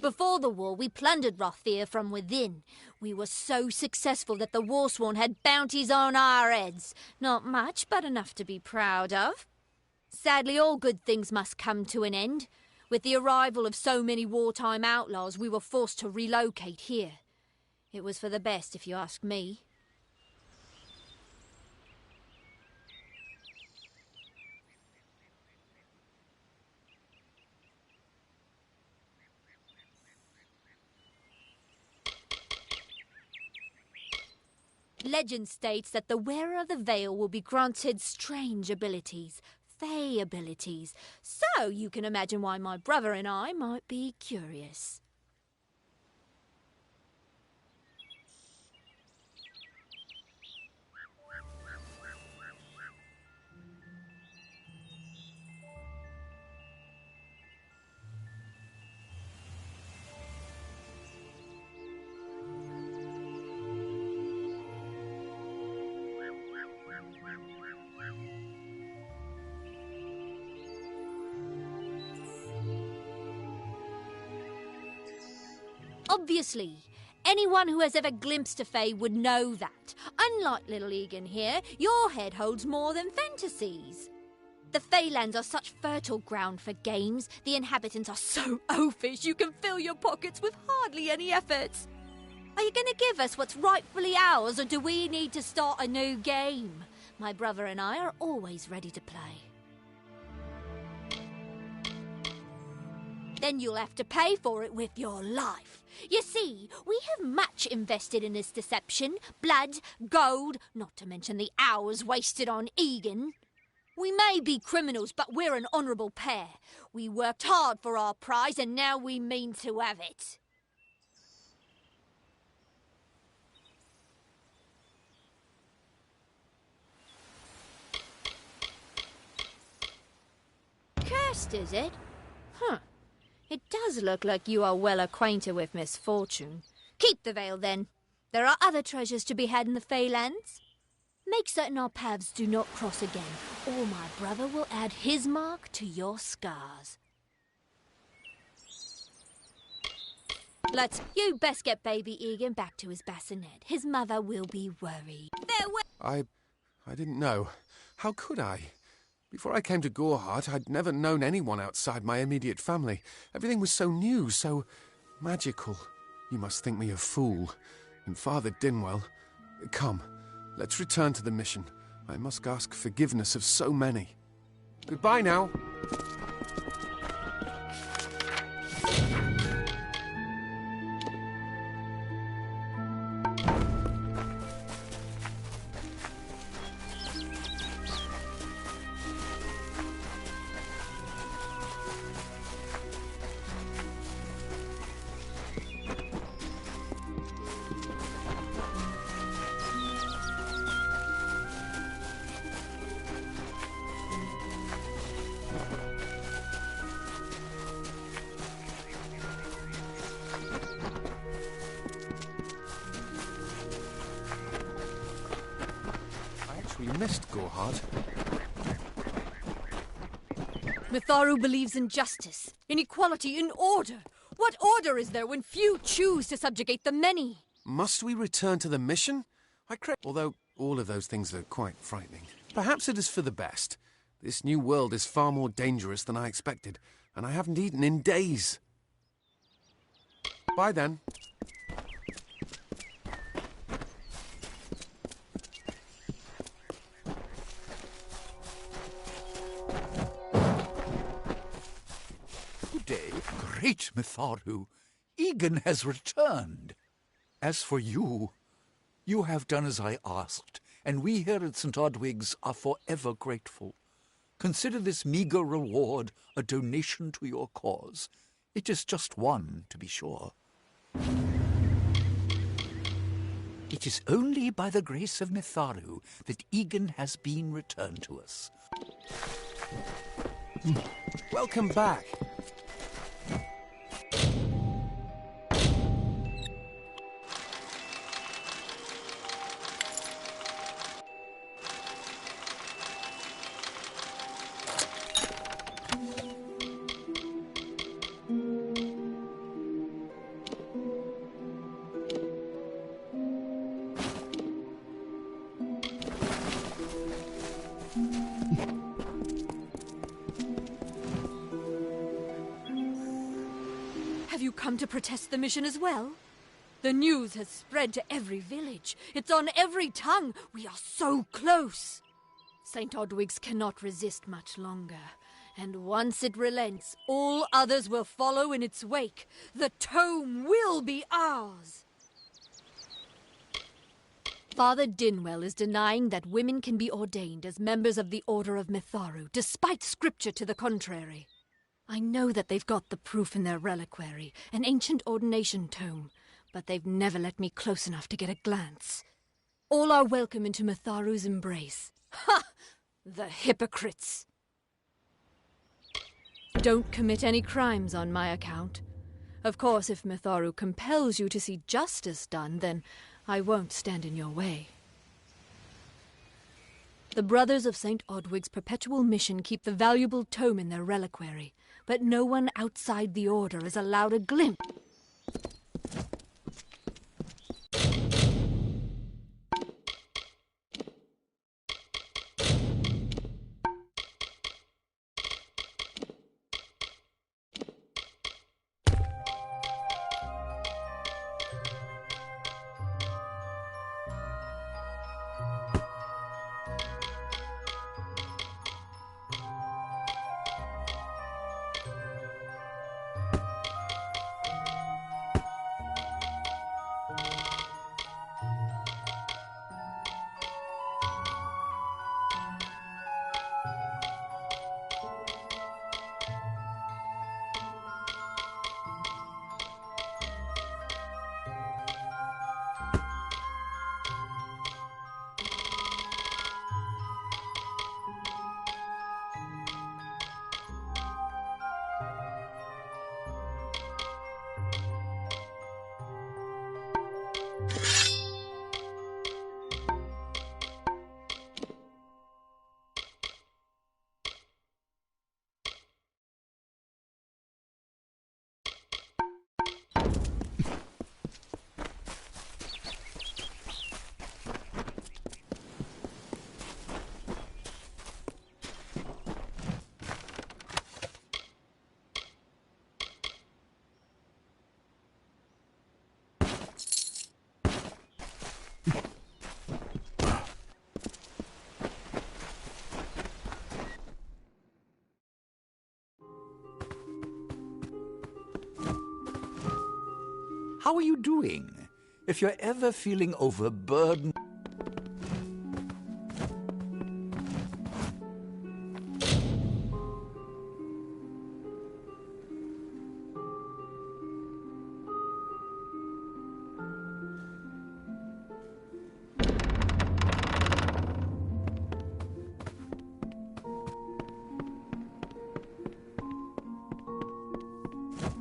Before the war, we plundered Rothier from within. We were so successful that the Warsworn had bounties on our heads. Not much, but enough to be proud of. Sadly, all good things must come to an end. With the arrival of so many wartime outlaws, we were forced to relocate here. It was for the best, if you ask me. Legend states that the wearer of the veil will be granted strange abilities, fey abilities. So you can imagine why my brother and I might be curious. Obviously, anyone who has ever glimpsed a fae would know that. Unlike little Egan here, your head holds more than fantasies. The Feylands are such fertile ground for games. The inhabitants are so oafish you can fill your pockets with hardly any effort. Are you going to give us what's rightfully ours, or do we need to start a new game? My brother and I are always ready to play. Then you'll have to pay for it with your life. You see, we have much invested in this deception. Blood, gold, not to mention the hours wasted on Egan. We may be criminals, but we're an honourable pair. We worked hard for our prize, and now we mean to have it. Cursed, is it? Huh. It does look like you are well acquainted with misfortune. Keep the veil, then. There are other treasures to be had in the Feylands. Make certain our paths do not cross again, or my brother will add his mark to your scars. You best get baby Egan back to his bassinet. His mother will be worried. I didn't know. How could I? Before I came to Gorehart, I'd never known anyone outside my immediate family. Everything was so new, so magical. You must think me a fool. And Father Dinwell... Come, let's return to the mission. I must ask forgiveness of so many. Goodbye now. We missed Gorehart. Mitharu believes in justice, in equality, in order. What order is there when few choose to subjugate the many? Must we return to the mission? Although all of those things are quite frightening. Perhaps it is for the best. This new world is far more dangerous than I expected, and I haven't eaten in days. Bye then. Great Mitharu! Egan has returned! As for you, you have done as I asked, and we here at St. Odwig's are forever grateful. Consider this meagre reward a donation to your cause. It is just one, to be sure. It is only by the grace of Mitharu that Egan has been returned to us. Welcome back. Have you come to protest the mission as well? The news has spread to every village. It's on every tongue. We are so close. St. Odwig's cannot resist much longer. And once it relents, all others will follow in its wake. The tome will be ours. Father Dinwell is denying that women can be ordained as members of the Order of Mitharu, despite scripture to the contrary. I know that they've got the proof in their reliquary, an ancient ordination tome, but they've never let me close enough to get a glance. All are welcome into Mitharu's embrace. Ha! The hypocrites! Don't commit any crimes on my account. Of course, if Mitharu compels you to see justice done, then I won't stand in your way. The Brothers of St. Odwig's perpetual mission keep the valuable tome in their reliquary, but no one outside the Order is allowed a glimpse. How are you doing? If you're ever feeling overburdened...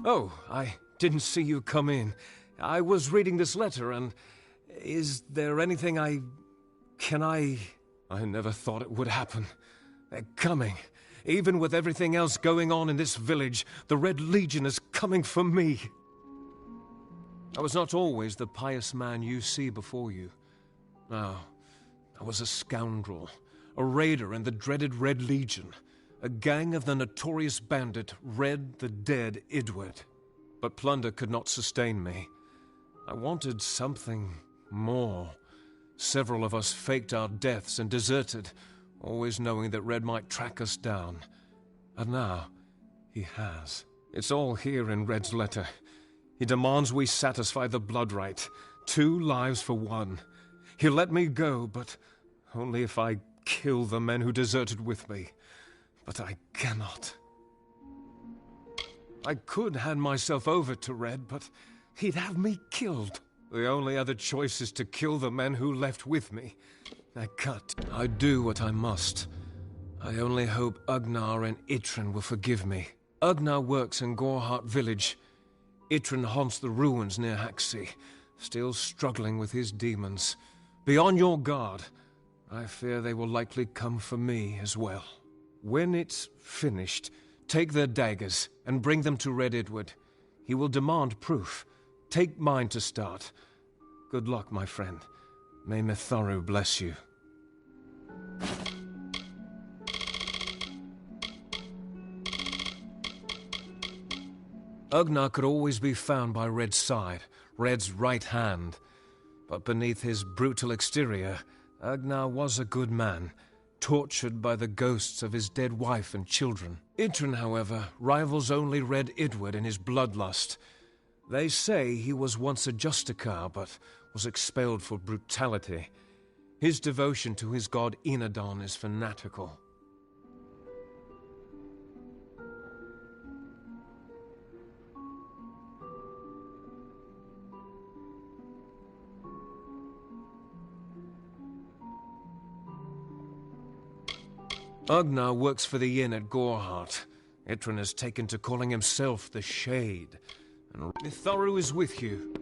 Oh, I didn't see you come in. I was reading this letter, and is there anything I never thought it would happen. They're coming. Even with everything else going on in this village, the Red Legion is coming for me. I was not always the pious man you see before you. No, I was a scoundrel, a raider in the dreaded Red Legion, a gang of the notorious bandit Red the Dead Idward. But plunder could not sustain me. I wanted something more. Several of us faked our deaths and deserted, always knowing that Red might track us down. And now, he has. It's all here in Red's letter. He demands we satisfy the blood rite. 2 lives for 1. He'll let me go, but only if I kill the men who deserted with me. But I cannot. I could hand myself over to Red, but he'd have me killed. The only other choice is to kill the men who left with me. I can't. I do what I must. I only hope Ugnar and Itrin will forgive me. Ugnar works in Gorhart village. Itrin haunts the ruins near Haxi, still struggling with his demons. Be on your guard. I fear they will likely come for me as well. When it's finished, take their daggers and bring them to Red Edward. He will demand proof. Take mine to start. Good luck, my friend. May Mitharu bless you. Ugnar could always be found by Red's side, Red's right hand. But beneath his brutal exterior, Ugnar was a good man, tortured by the ghosts of his dead wife and children. Itrin, however, rivals only Red Edward in his bloodlust. They say he was once a Justicar, but was expelled for brutality. His devotion to his god Enadon is fanatical. Ugnar works for the inn at Gorhart. Itrin has taken to calling himself the Shade. And Mitharu is with you.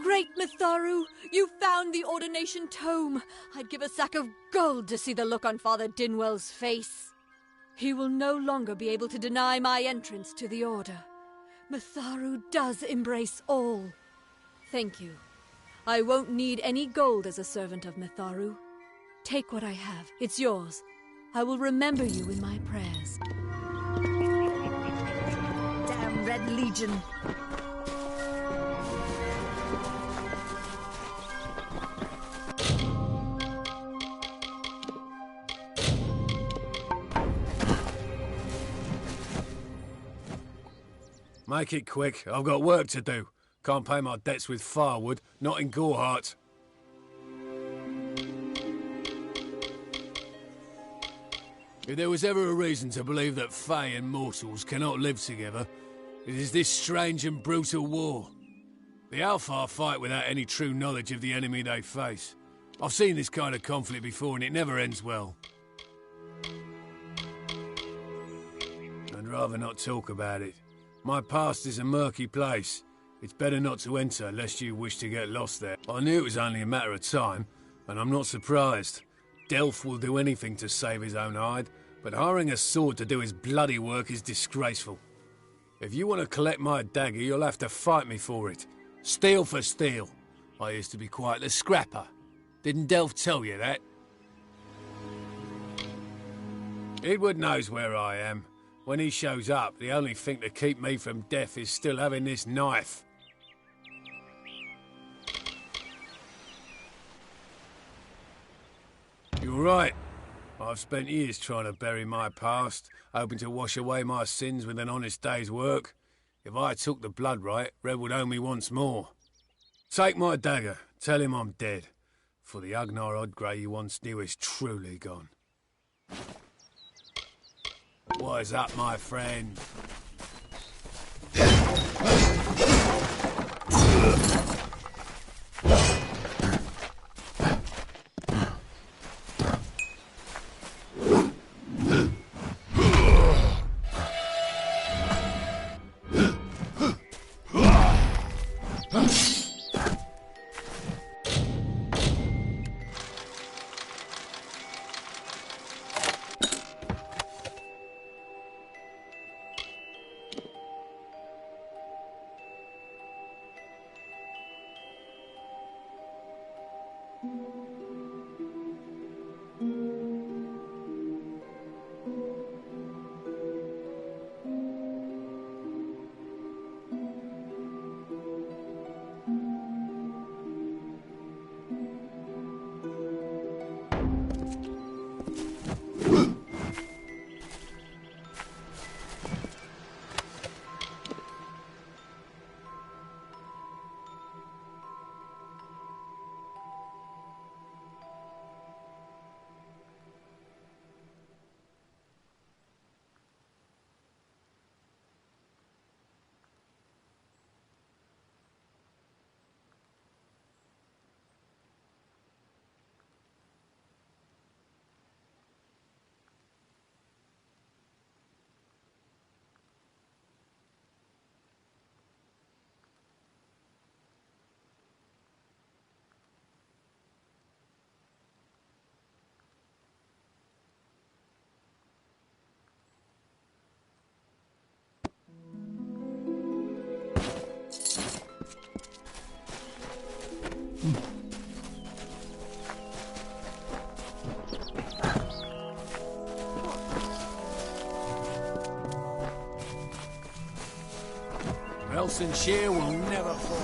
Great Mitharu, you found the ordination tome. I'd give a sack of gold to see the look on Father Dinwell's face. He will no longer be able to deny my entrance to the order. Mitharu does embrace all. Thank you. I won't need any gold as a servant of Mitharu. Take what I have. It's yours. I will remember you in my prayers. Damn Red Legion. Make it quick. I've got work to do. Can't pay my debts with firewood, not in Gorehart. If there was ever a reason to believe that Fae and mortals cannot live together, it is this strange and brutal war. The Alfar fight without any true knowledge of the enemy they face. I've seen this kind of conflict before and it never ends well. I'd rather not talk about it. My past is a murky place. It's better not to enter lest you wish to get lost there. I knew it was only a matter of time, and I'm not surprised. Delph will do anything to save his own hide, but hiring a sword to do his bloody work is disgraceful. If you want to collect my dagger, you'll have to fight me for it. Steel for steel. I used to be quite the scrapper. Didn't Delph tell you that? Edward knows where I am. When he shows up, the only thing to keep me from death is still having this knife. You're right. I've spent years trying to bury my past, hoping to wash away my sins with an honest day's work. If I took the blood right, Red would owe me once more. Take my dagger, tell him I'm dead, for the Agnar Odgrey you once knew is truly gone. What is up, my friend? Shear will never fall.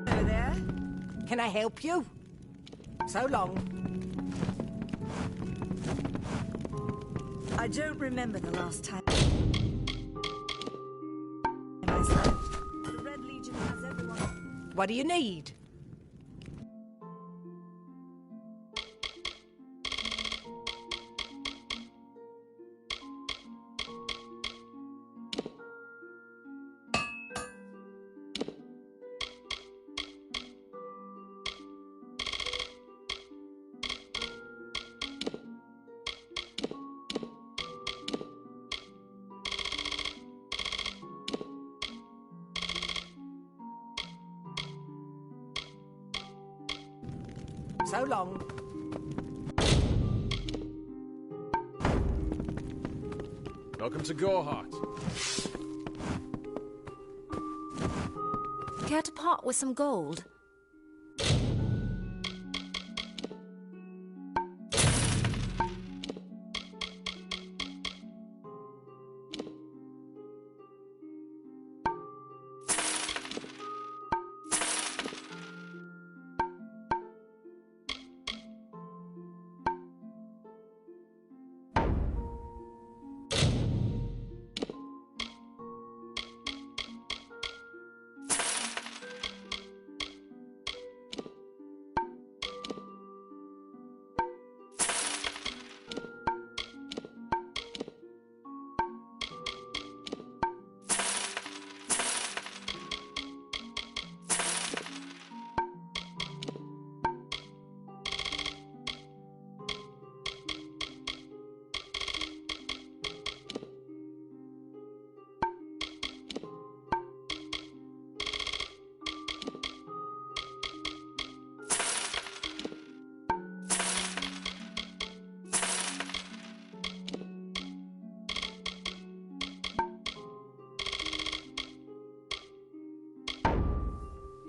Hello there. Can I help you? So long. I don't remember the last time I slept. The Red Legion has everyone. What do you need? So long. Welcome to Gorehart. Care to part with some gold?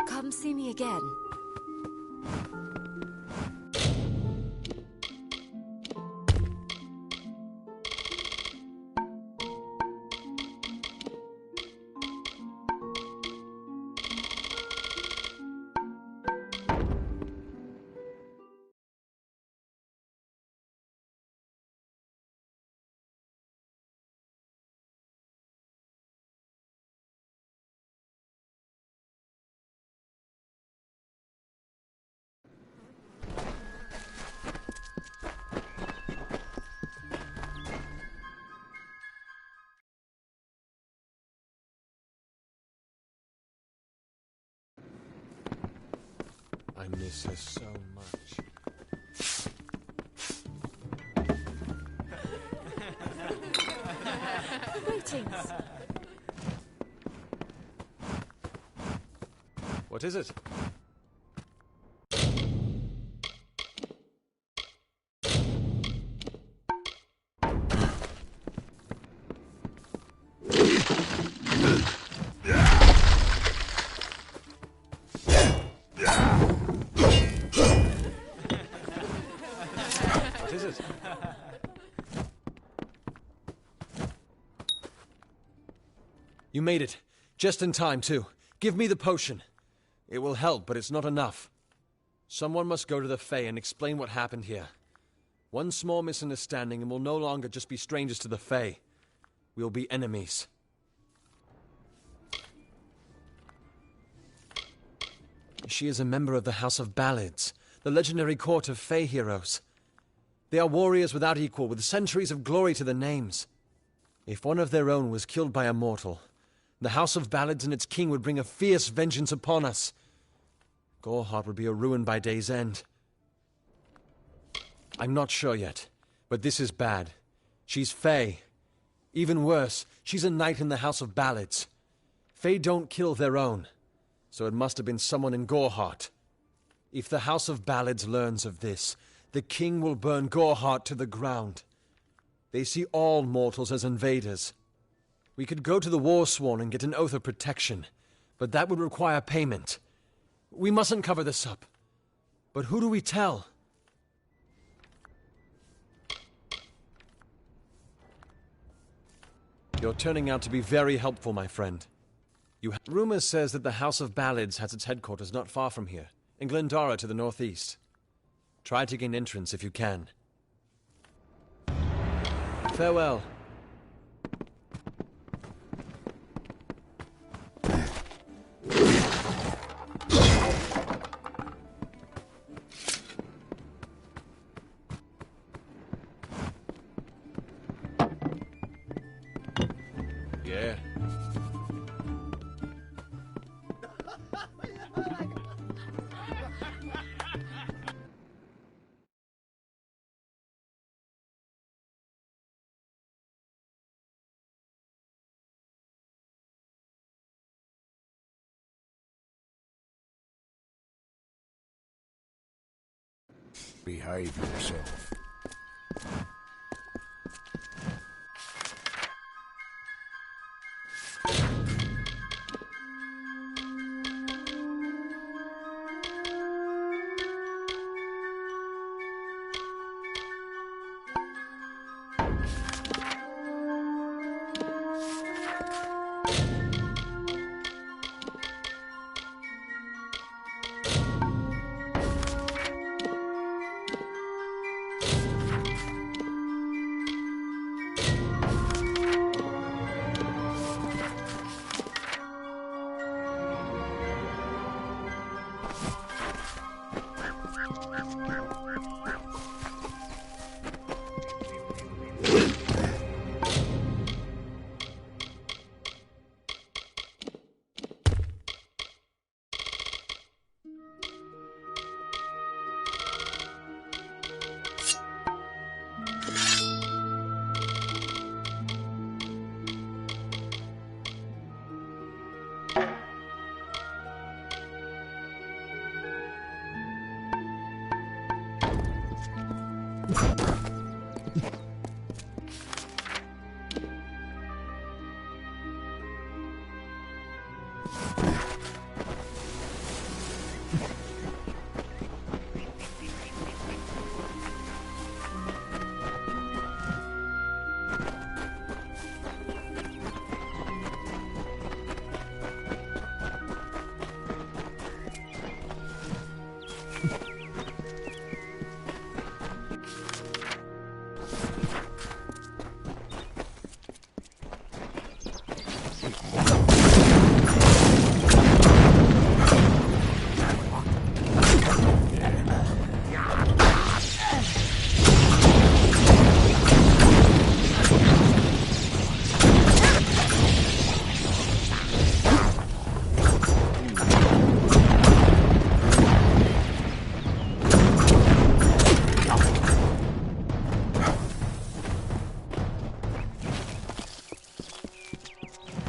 Come see me again. I miss her so much. Greetings. What is it? What is it? You made it. Just in time, too. Give me the potion. It will help, but it's not enough. Someone must go to the Fae and explain what happened here. One small misunderstanding and we'll no longer just be strangers to the Fae. We'll be enemies. She is a member of the House of Ballads, the legendary court of Fae heroes. They are warriors without equal, with centuries of glory to their names. If one of their own was killed by a mortal, the House of Ballads and its king would bring a fierce vengeance upon us. Gorehart would be a ruin by day's end. I'm not sure yet, but this is bad. She's Fae. Even worse, she's a knight in the House of Ballads. Fae don't kill their own, so it must have been someone in Gorehart. If the House of Ballads learns of this, the king will burn Gorehart to the ground. They see all mortals as invaders. We could go to the Warsworn and get an oath of protection, but that would require payment. We mustn't cover this up. But who do we tell? You're turning out to be very helpful, my friend. Rumor says that the House of Ballads has its headquarters not far from here, in Glendara to the northeast. Try to gain entrance if you can. Farewell. Yeah. Behave yourself.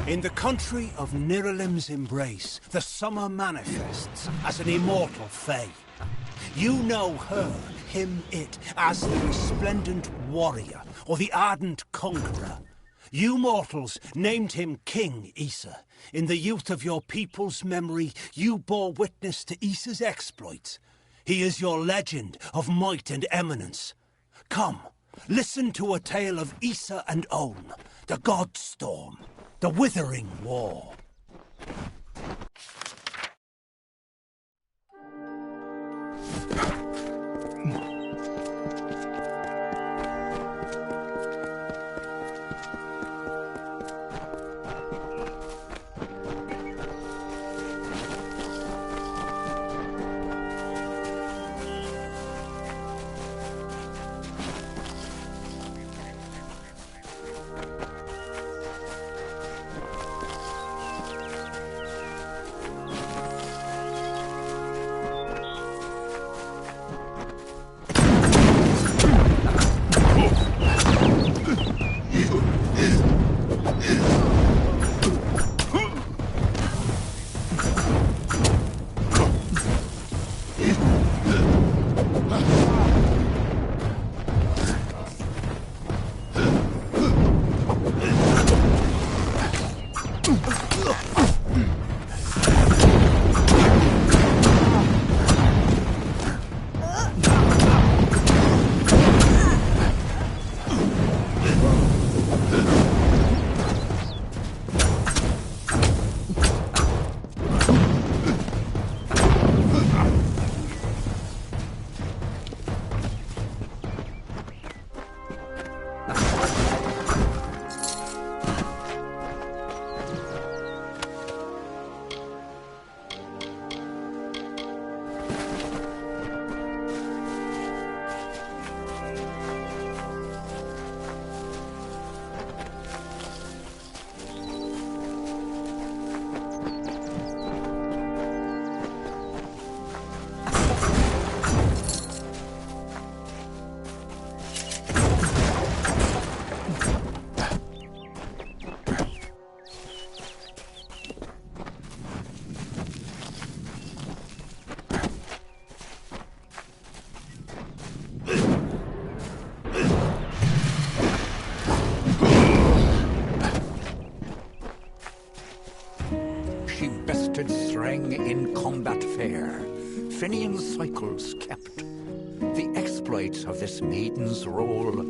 In the country of Niralim's embrace, the summer manifests as an immortal fae. You know her, him, it, as the resplendent warrior, or the ardent conqueror. You mortals named him King Issa. In the youth of your people's memory, you bore witness to Issa's exploits. He is your legend of might and eminence. Come, listen to a tale of Issa and Olm, the God Storm. The Withering War. mounted thrang in combat fair, Finian's cycles kept. The exploits of this maiden's role,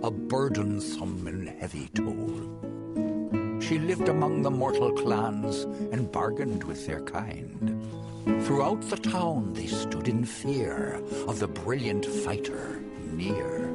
a burdensome and heavy toll. She lived among the mortal clans and bargained with their kind. Throughout the town they stood in fear of the brilliant fighter near.